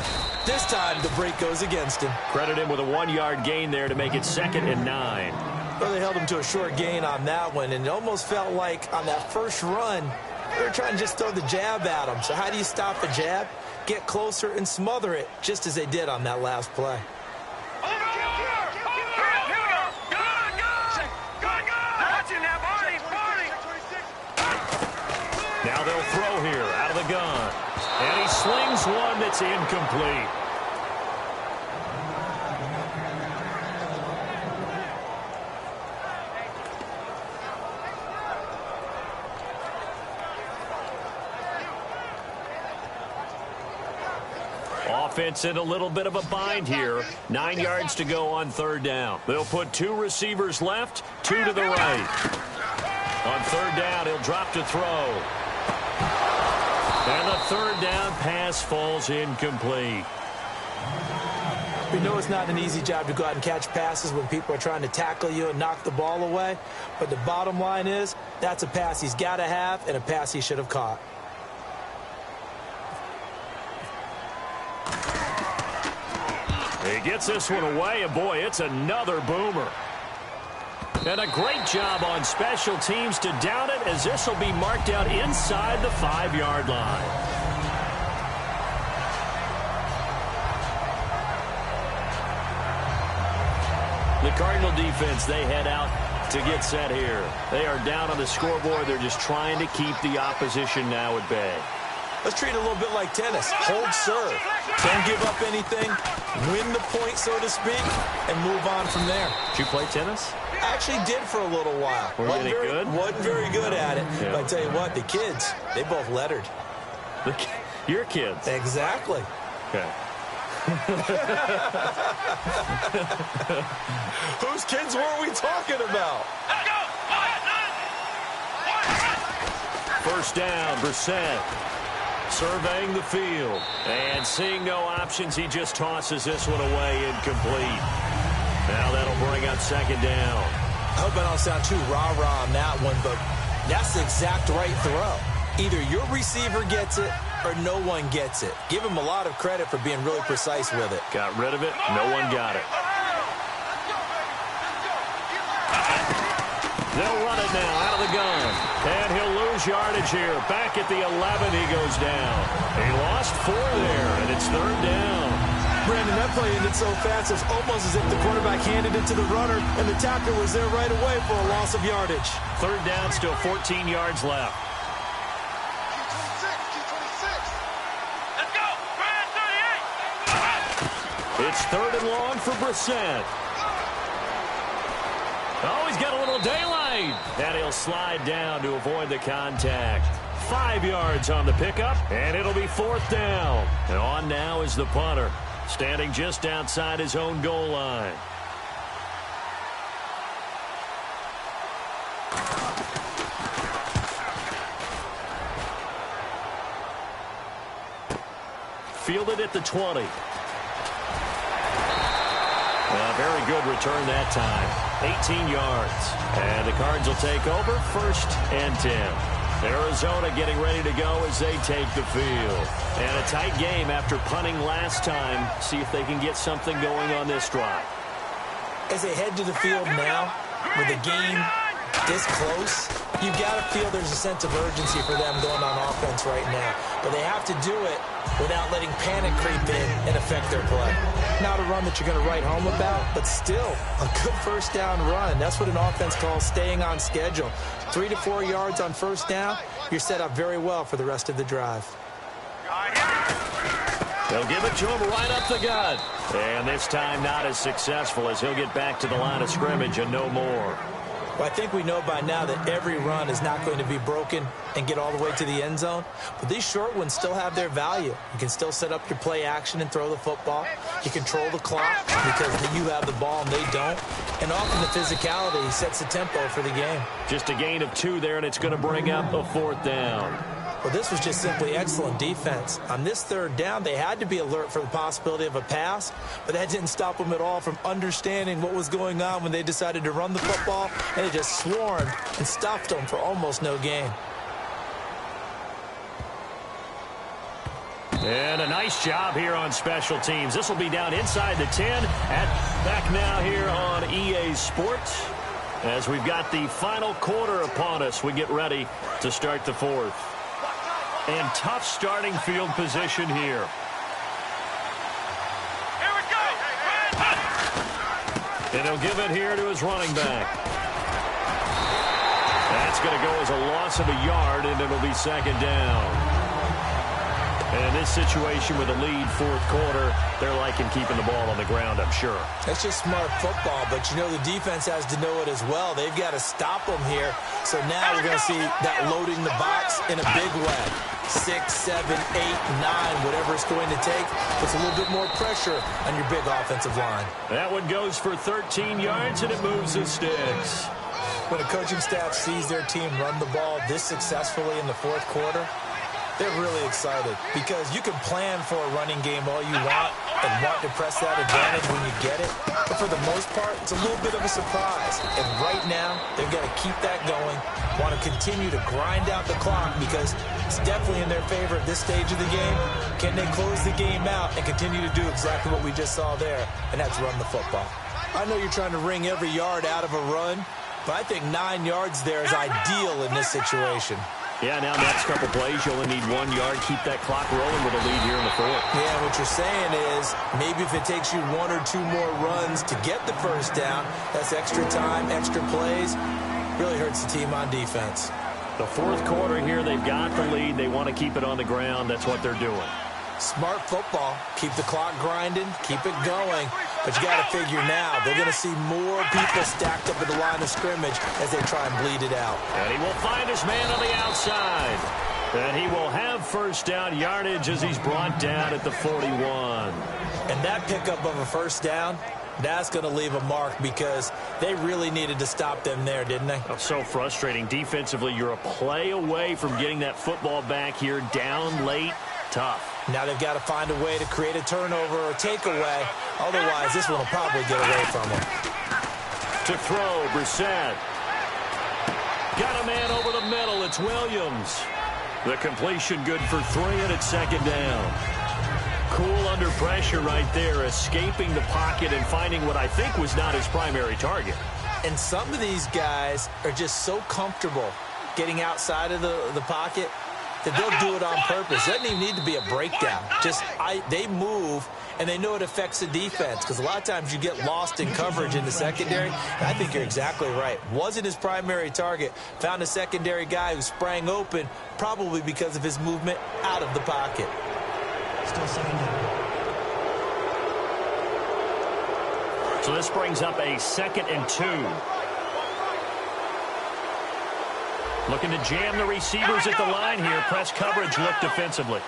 this time the break goes against him. Credit him with a 1-yard gain there to make it 2nd and 9. Well, they held him to a short gain on that one, and it almost felt like on that first run, they were trying to just throw the jab at him. So how do you stop a jab? Get closer and smother it, just as they did on that last play. Now they'll throw here out of the gun. And he slings one that's incomplete. Offense in a little bit of a bind here. 9 yards to go on 3rd down. They'll put 2 receivers left, 2 to the right. On 3rd down, he'll drop to throw. And the 3rd down pass falls incomplete. We know it's not an easy job to go out and catch passes when people are trying to tackle you and knock the ball away. But the bottom line is, that's a pass he's got to have and a pass he should have caught. He gets this one away, and boy, it's another boomer. And a great job on special teams to down it, as this will be marked out inside the 5-yard line. The Cardinal defense, they head out to get set here. They are down on the scoreboard. They're just trying to keep the opposition now at bay. Let's treat it a little bit like tennis. Hold serve. Don't give up anything. Win the point, so to speak, and move on from there. Did you play tennis? Actually did for a little while. Wasn't very good at it. Yeah. But I tell you what, the kids, they both lettered. Your kids? Exactly. Okay. Whose kids were we talking about? Let's go. First down, Brissett. Surveying the field. And seeing no options, he just tosses this one away incomplete. Now that'll bring up second down. I hope I don't sound too rah-rah on that one, but that's the exact right throw. Either your receiver gets it or no one gets it. Give him a lot of credit for being really precise with it. Got rid of it. No one got it. They'll run it now out of the gun. And he'll lose yardage here. Back at the 11, he goes down. He lost 4 there, and it's third down. Brandon, that play ended so fast, it's almost as if the quarterback handed it to the runner, and the tackler was there right away for a loss of yardage. Third down, still 14 yards left. Let's go. 38. It's third and long for Brissett. Oh, he's got a little daylight. And he'll slide down to avoid the contact. 5 yards on the pickup, and it'll be fourth down. And on now is the punter, standing just outside his own goal line. Fielded at the 20. Very good return that time. 18 yards. And the Cards will take over first and 10. Arizona getting ready to go as they take the field. And a tight game after punting last time. See if they can get something going on this drive. As they head to the field now, with the game this close, you've got to feel there's a sense of urgency for them going on offense right now. But they have to do it without letting panic creep in and affect their play. Not a run that you're going to write home about, but still a good first down run. That's what an offense calls staying on schedule. 3 to 4 yards on first down, you're set up very well for the rest of the drive. They'll give it to him right up the gut. And this time not as successful as he'll get back to the line of scrimmage and no more. Well, I think we know by now that every run is not going to be broken and get all the way to the end zone. But these short ones still have their value. You can still set up your play action and throw the football. You control the clock because you have the ball and they don't. And often the physicality sets the tempo for the game. Just a gain of 2 there, and it's going to bring up a fourth down. Well, this was just simply excellent defense. On this third down, they had to be alert for the possibility of a pass, but that didn't stop them at all from understanding what was going on when they decided to run the football, and they just swarmed and stopped them for almost no gain. And a nice job here on special teams. This will be down inside the 10. Back now here on EA Sports. As we've got the final quarter upon us, we get ready to start the fourth. And tough starting field position here. Here we go. And he'll give it here to his running back. That's going to go as a loss of a yard, and it'll be second down. And in this situation with a lead fourth quarter, they're liking keeping the ball on the ground, I'm sure. That's just smart football, but you know the defense has to know it as well. They've got to stop them here. So now we're going to see that loading the box in a big way. 6, 7, 8, 9, whatever it's going to take. Puts a little bit more pressure on your big offensive line. That one goes for 13 yards, and it moves the sticks. When a coaching staff sees their team run the ball this successfully in the fourth quarter, they're really excited because you can plan for a running game all you want and want to press that advantage when you get it. But for the most part, it's a little bit of a surprise. And right now, they've got to keep that going, want to continue to grind out the clock because it's definitely in their favor at this stage of the game. Can they close the game out and continue to do exactly what we just saw there, and that's run the football? I know you're trying to wring every yard out of a run, but I think 9 yards there is ideal in this situation. Yeah, now next couple plays, you only need 1 yard. Keep that clock rolling with a lead here in the fourth. Yeah, what you're saying is maybe if it takes you 1 or 2 more runs to get the first down, that's extra time, extra plays. Really hurts the team on defense. The fourth quarter here, they've got the lead. They want to keep it on the ground. That's what they're doing. Smart football. Keep the clock grinding. Keep it going. But you got to figure now, they're going to see more people stacked up at the line of scrimmage as they try and bleed it out. And he will find his man on the outside. And he will have first down yardage as he's brought down at the 41. And that pickup of a first down, that's going to leave a mark because they really needed to stop them there, didn't they? Oh, so frustrating. Defensively, you're a play away from getting that football back here down late. Tough. Now they've got to find a way to create a turnover or takeaway. Otherwise, this one will probably get away from them. To throw, Brissett. Got a man over the middle. It's Williams. The completion good for 3, and it's second down. Cool under pressure right there, escaping the pocket and finding what I think was not his primary target. And some of these guys are just so comfortable getting outside of the pocket that they'll do it on purpose. It doesn't even need to be a breakdown. They move, and they know it affects the defense because a lot of times you get lost in coverage in the secondary. And I think you're exactly right. Wasn't his primary target. Found a secondary guy who sprang open, probably because of his movement out of the pocket. Still second down. So this brings up a 2nd and 2. Looking to jam the receivers at the line here. Press coverage look defensively.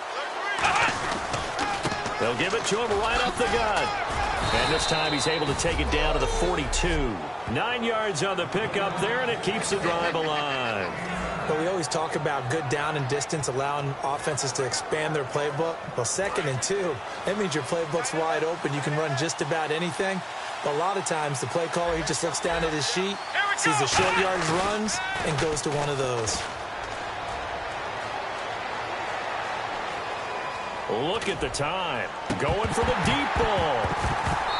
They'll give it to him right up the gut. And this time he's able to take it down to the 42. 9 yards on the pickup there, and it keeps the drive alive. But we always talk about good down and distance, allowing offenses to expand their playbook. Well, 2nd and 2, that means your playbook's wide open. You can run just about anything. But a lot of times, the play caller, he just looks down at his sheet, sees the short yardage runs, and goes to one of those. Look at the time. Going for the deep ball.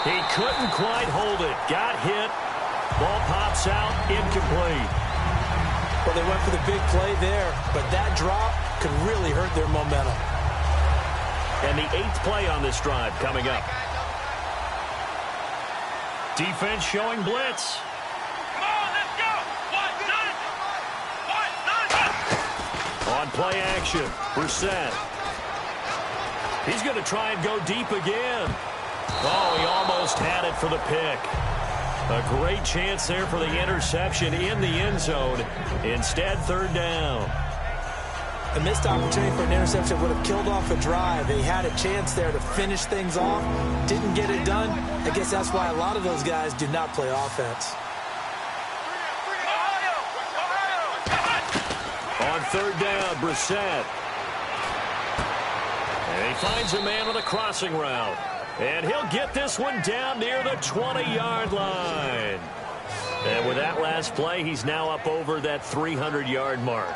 He couldn't quite hold it. Got hit. Ball pops out. Incomplete. Well, they went for the big play there, but that drop could really hurt their momentum. And the 8th play on this drive coming up. Defense showing blitz. Come on, let's go. 1, 9. On play action. Brissett. He's going to try and go deep again. Oh, he almost had it for the pick. A great chance there for the interception in the end zone. Instead, 3rd down. A missed opportunity for an interception would have killed off a drive. They had a chance there to finish things off. Didn't get it done. I guess that's why a lot of those guys do not play offense. On 3rd down, Brissett. And he finds a man on the crossing route. And he'll get this one down near the 20-yard line. And with that last play, he's now up over that 300-yard mark.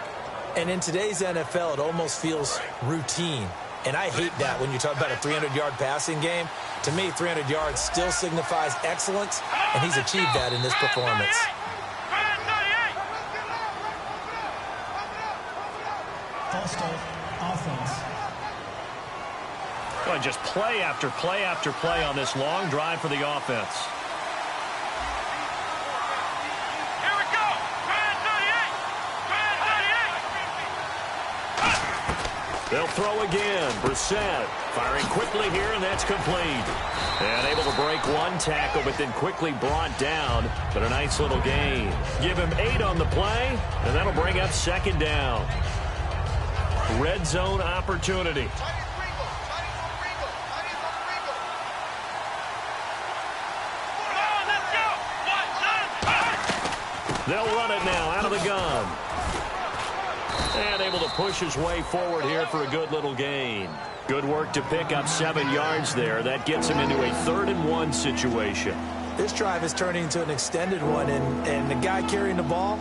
And in today's NFL, it almost feels routine. And I hate that when you talk about a 300-yard passing game. To me, 300 yards still signifies excellence, and he's achieved that in this performance. False start, offense. Well, just play after play after play on this long drive for the offense. Here we go. 38. They'll throw again. Brissett firing quickly here, and that's complete. And able to break one tackle, but then quickly brought down. But a nice little gain. Give him 8 on the play, and that'll bring up 2nd down. Red zone opportunity. They'll run it now out of the gun. And able to push his way forward here for a good little gain. Good work to pick up 7 yards there. That gets him into a 3rd and 1 situation. This drive is turning into an extended one, and the guy carrying the ball,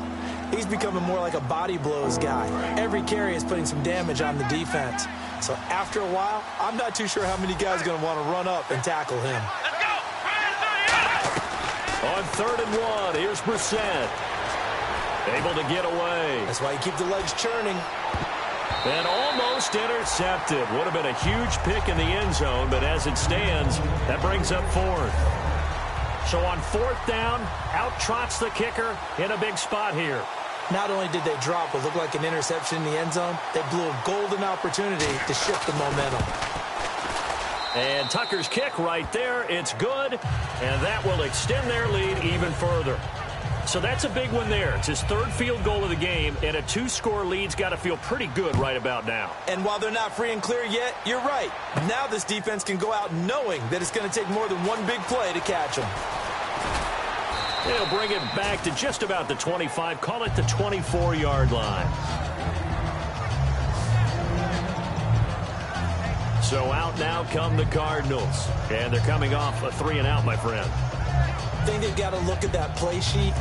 he's becoming more like a body blows guy. Every carry is putting some damage on the defense. So after a while, I'm not too sure how many guys are going to want to run up and tackle him. Let's go. On 3rd and 1, here's Brissett. Able to get away. That's why you keep the legs churning. And almost intercepted. Would have been a huge pick in the end zone, but as it stands, that brings up 4th. So on 4th down, out trots the kicker in a big spot here. Not only did they drop what looked like an interception in the end zone, they blew a golden opportunity to shift the momentum. And Tucker's kick right there. It's good, and that will extend their lead even further. So that's a big one there. It's his third field goal of the game, and a 2-score lead's got to feel pretty good right about now. And while they're not free and clear yet, you're right. Now this defense can go out knowing that it's going to take more than one big play to catch them. They'll bring it back to just about the 25, call it the 24-yard line. So out now come the Cardinals, and they're coming off a 3-and-out, my friend. I think they've got to look at that play sheet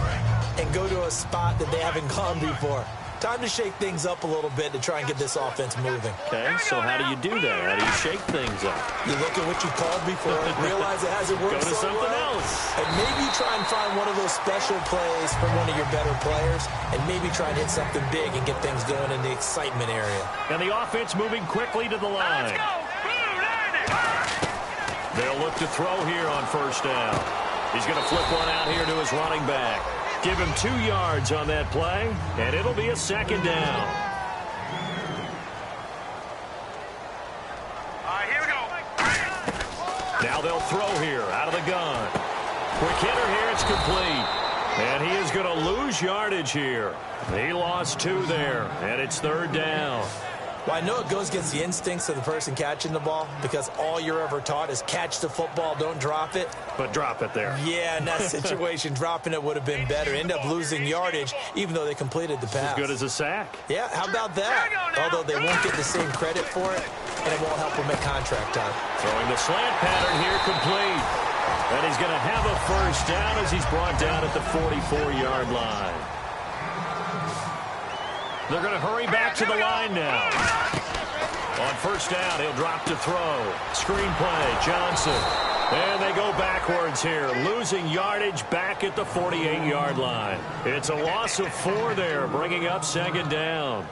and go to a spot that they haven't gone before. Time to shake things up a little bit to try and get this offense moving. Okay, so how do you do that? How do you shake things up? You look at what you called before, realize it hasn't worked Go to so something well, else. and maybe try and find one of those special plays from one of your better players, and maybe try and hit something big and get things going in the excitement area. And the offense moving quickly to the line. They'll look to throw here on first down. He's going to flip one out here to his running back. Give him 2 yards on that play, and it'll be a second down. Here we go. Now they'll throw here out of the gun. Quick hitter here, it's complete. And he is going to lose yardage here. He lost 2 there, and it's third down. Well, I know it goes against the instincts of the person catching the ball because all you're ever taught is catch the football, don't drop it. But drop it there. Yeah, in that situation, dropping it would have been better. End up losing yardage, even though they completed the pass. As good as a sack. Yeah, how about that? Although they won't get the same credit for it, and it won't help them at contract time. Throwing the slant pattern here, complete. And he's going to have a first down as he's brought down at the 44-yard line. They're going to hurry back to the line now. On first down, he'll drop to throw. Screen play, Johnson. And they go backwards here, losing yardage back at the 48-yard line. It's a loss of 4 there, bringing up second down.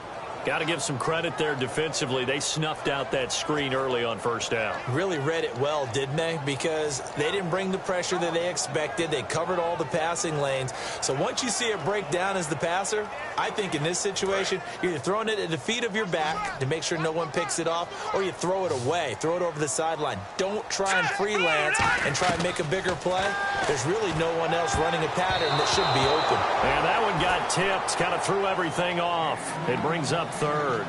Got to give some credit there defensively. They snuffed out that screen early on first down. Really read it well, didn't they? Because they didn't bring the pressure that they expected. They covered all the passing lanes. So once you see it break down as the passer, I think in this situation, you're either throwing it at the feet of your back to make sure no one picks it off, or you throw it away. Throw it over the sideline. Don't try and freelance and try and make a bigger play. There's really no one else running a pattern that should be open. And that one got tipped. Kind of threw everything off. It brings up third.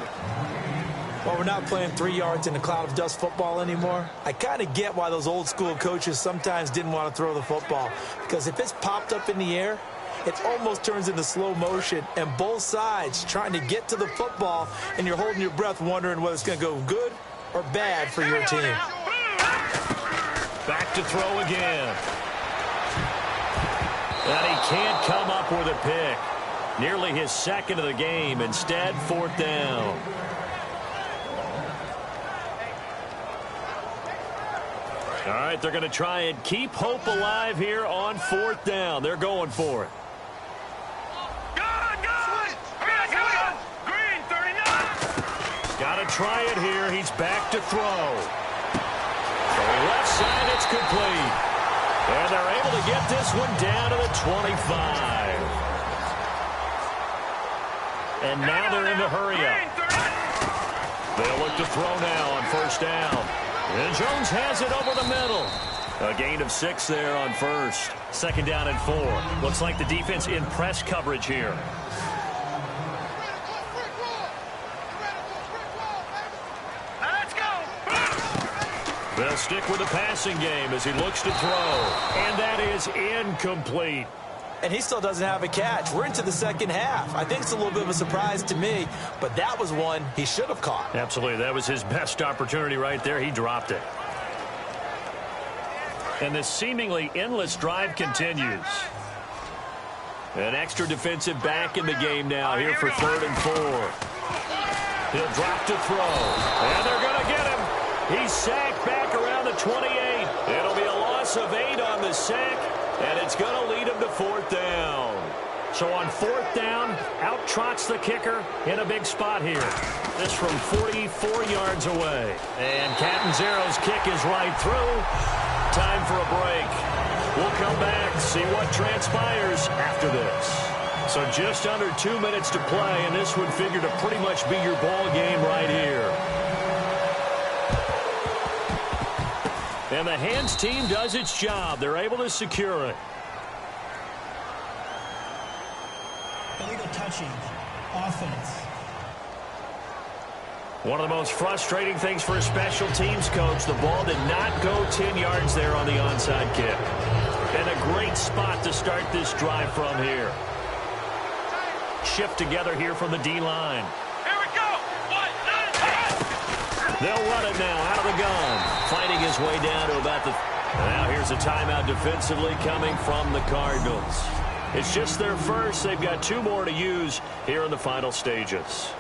Well, we're not playing 3 yards in a cloud of dust football anymore. I kind of get why those old school coaches sometimes didn't want to throw the football. Because if it's popped up in the air, it almost turns into slow motion. And both sides trying to get to the football, and you're holding your breath wondering whether it's going to go good or bad for your team. Back to throw again. And he can't come up with a pick. Nearly his second of the game. Instead, fourth down. All right, they're going to try and keep hope alive here on fourth down. They're going for it. Green, 39. Got to try it here. He's back to throw. From the left side, it's complete. And they're able to get this one down to the 25. And now they're in the hurry-up. They'll look to throw now on first down. And Jones has it over the middle. A gain of 6 there on first. Second down and 4. Looks like the defense in press coverage here. Let's go. They'll stick with the passing game as he looks to throw. And that is incomplete. And he still doesn't have a catch. We're into the second half. I think it's a little bit of a surprise to me, but that was one he should have caught. Absolutely. That was his best opportunity right there. He dropped it. And this seemingly endless drive continues. An extra defensive back in the game now here for 3rd and 4. He'll drop to throw. And they're going to get him. He's sacked back around the 28. It'll be a loss of 8 on the sack. And it's going to lead him to 4th down. So on 4th down, out trots the kicker in a big spot here. This from 44 yards away. And Catanzaro's kick is right through. Time for a break. We'll come back, see what transpires after this. So just under 2 minutes to play, and this would figure to pretty much be your ball game right here. And the hands team does its job. They're able to secure it. Illegal touching. Offense. One of the most frustrating things for a special teams coach, the ball did not go 10 yards there on the onside kick. And a great spot to start this drive from here. Shift together here from the D-line. Here we go. 1, 9, 10. They'll run it now out of the gun. Fighting his way down to about the... Now here's a timeout defensively coming from the Cardinals. It's just their first. They've got 2 more to use here in the final stages.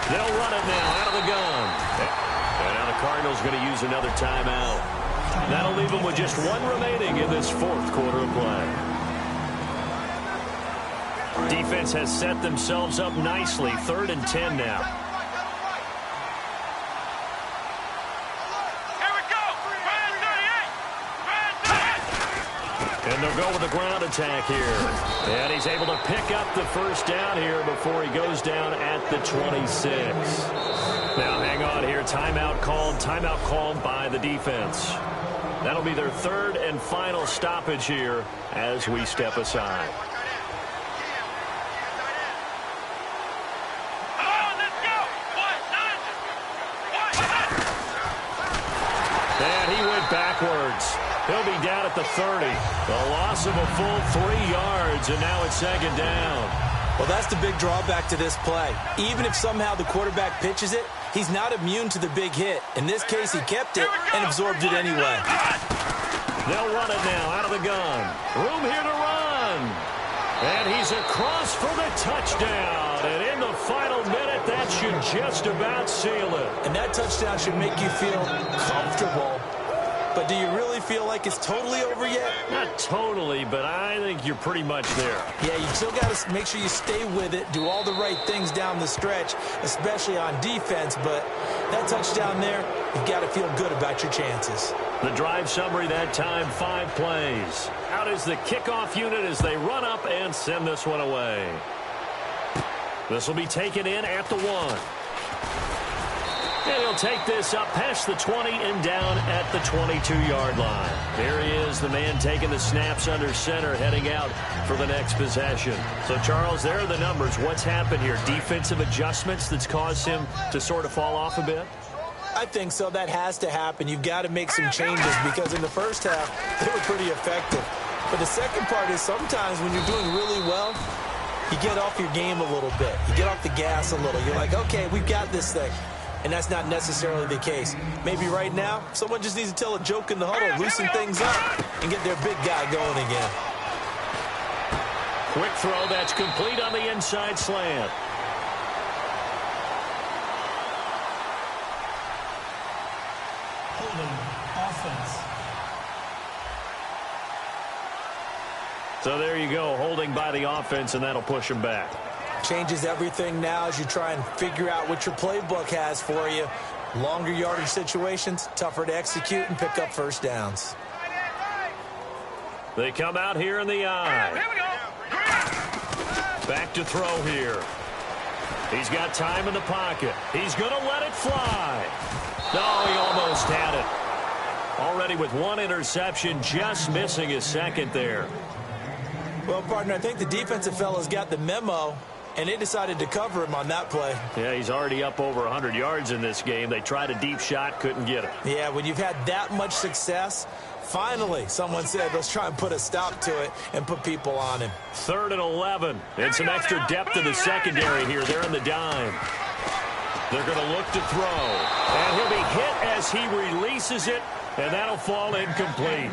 They'll run it now out of the gun. And now the Cardinals going to use another timeout. That'll leave them with just 1 remaining in this 4th quarter of play. Defense has set themselves up nicely. 3rd and 10 now. Here we go. 38. And they'll go with the ground attack here. And he's able to pick up the first down here before he goes down at the 26. Now hang on here. Timeout called by the defense. That'll be their 3rd and final stoppage here as we step aside. And he went backwards. He'll be down at the 30. A loss of a full 3 yards, and now it's 2nd down. Well, that's the big drawback to this play. Even if somehow the quarterback pitches it, he's not immune to the big hit. In this case, he kept it and absorbed it anyway. They'll run it now out of the gun. Room here to run. And he's across for the touchdown. And in the final minute, that should just about seal it. And that touchdown should make you feel comfortable. But do you really feel like it's totally over yet? Not totally, but I think you're pretty much there. Yeah, you still got to make sure you stay with it, do all the right things down the stretch, especially on defense. But that touchdown there, you've got to feel good about your chances. The drive summary that time, 5 plays. Out is the kickoff unit as they run up and send this one away. This will be taken in at the 1. And he'll take this up past the 20 and down at the 22-yard line. There he is, the man taking the snaps under center, heading out for the next possession. So, Charles, there are the numbers. What's happened here? Defensive adjustments that's caused him to sort of fall off a bit? I think so. That has to happen. You've got to make some changes because in the first half, they were pretty effective. But the second part is sometimes when you're doing really well, you get off your game a little bit. You get off the gas a little. You're like, okay, we've got this thing. And that's not necessarily the case. Maybe right now, someone just needs to tell a joke in the huddle, loosen things up, and get their big guy going again. Quick throw that's complete on the inside slant. Holding. Offense. So there you go, holding by the offense, and that'll push him back. Changes everything now as you try and figure out what your playbook has for you. Longer yardage situations, tougher to execute and pick up first downs. They come out here in the eye. Back to throw here. He's got time in the pocket. He's going to let it fly. No, he almost had it. Already with 1 interception, just missing his 2nd there. Well, partner, I think the defensive fellas got the memo, and they decided to cover him on that play. Yeah, he's already up over 100 yards in this game. They tried a deep shot, couldn't get it. Yeah, when you've had that much success, finally someone said, let's try and put a stop to it and put people on him. 3rd and 11. And some extra depth in the secondary here. They're in the dime. They're going to look to throw. And he'll be hit as he releases it, and that'll fall incomplete.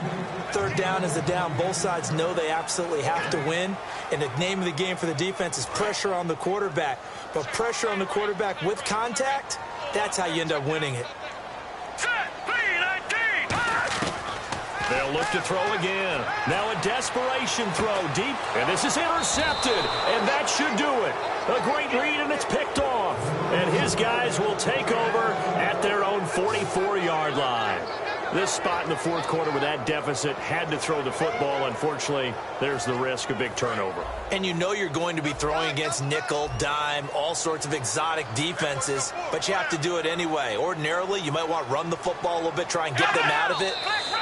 3rd down is the down. Both sides know they absolutely have to win. And the name of the game for the defense is pressure on the quarterback. But pressure on the quarterback with contact, that's how you end up winning it. They'll look to throw again. Now a desperation throw deep, and this is intercepted, and that should do it. A great read, and it's picked off. And his guys will take over at their own 44-yard line. This spot in the fourth quarter with that deficit, had to throw the football. Unfortunately, there's the risk of big turnover. And you know you're going to be throwing against nickel, dime, all sorts of exotic defenses, but you have to do it anyway. Ordinarily, you might want to run the football a little bit, try and get them out of it.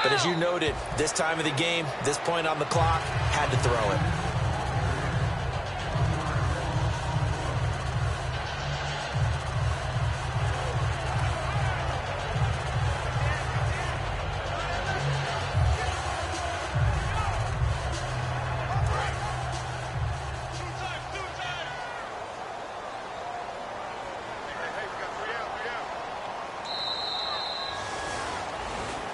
But as you noted, this time of the game, this point on the clock, had to throw it.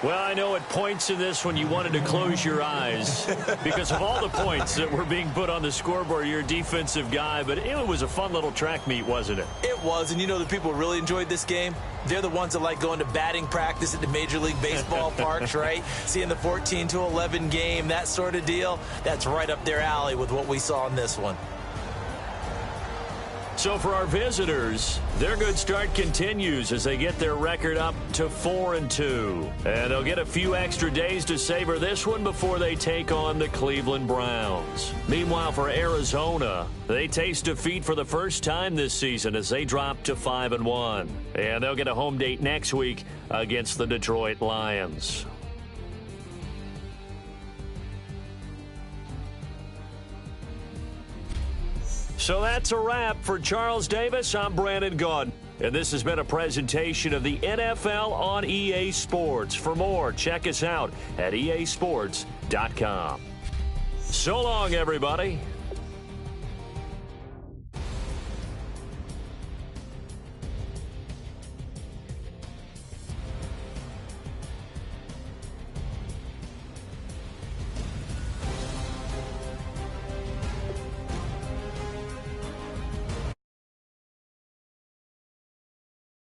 Well, I know at points in this one you wanted to close your eyes because of all the points that were being put on the scoreboard. You're a defensive guy, but it was a fun little track meet, wasn't it? It was, and you know the people who really enjoyed this game? They're the ones that like going to batting practice at the Major League Baseball parks, right? Seeing the 14-11 game, that sort of deal. That's right up their alley with what we saw in this one. So for our visitors, their good start continues as they get their record up to 4-2. And they'll get a few extra days to savor this one before they take on the Cleveland Browns. Meanwhile, for Arizona, they taste defeat for the first time this season as they drop to 5-1. And they'll get a home date next week against the Detroit Lions. So that's a wrap. For Charles Davis, I'm Brandon Gaudin. And this has been a presentation of the NFL on EA Sports. For more, check us out at easports.com. So long, everybody.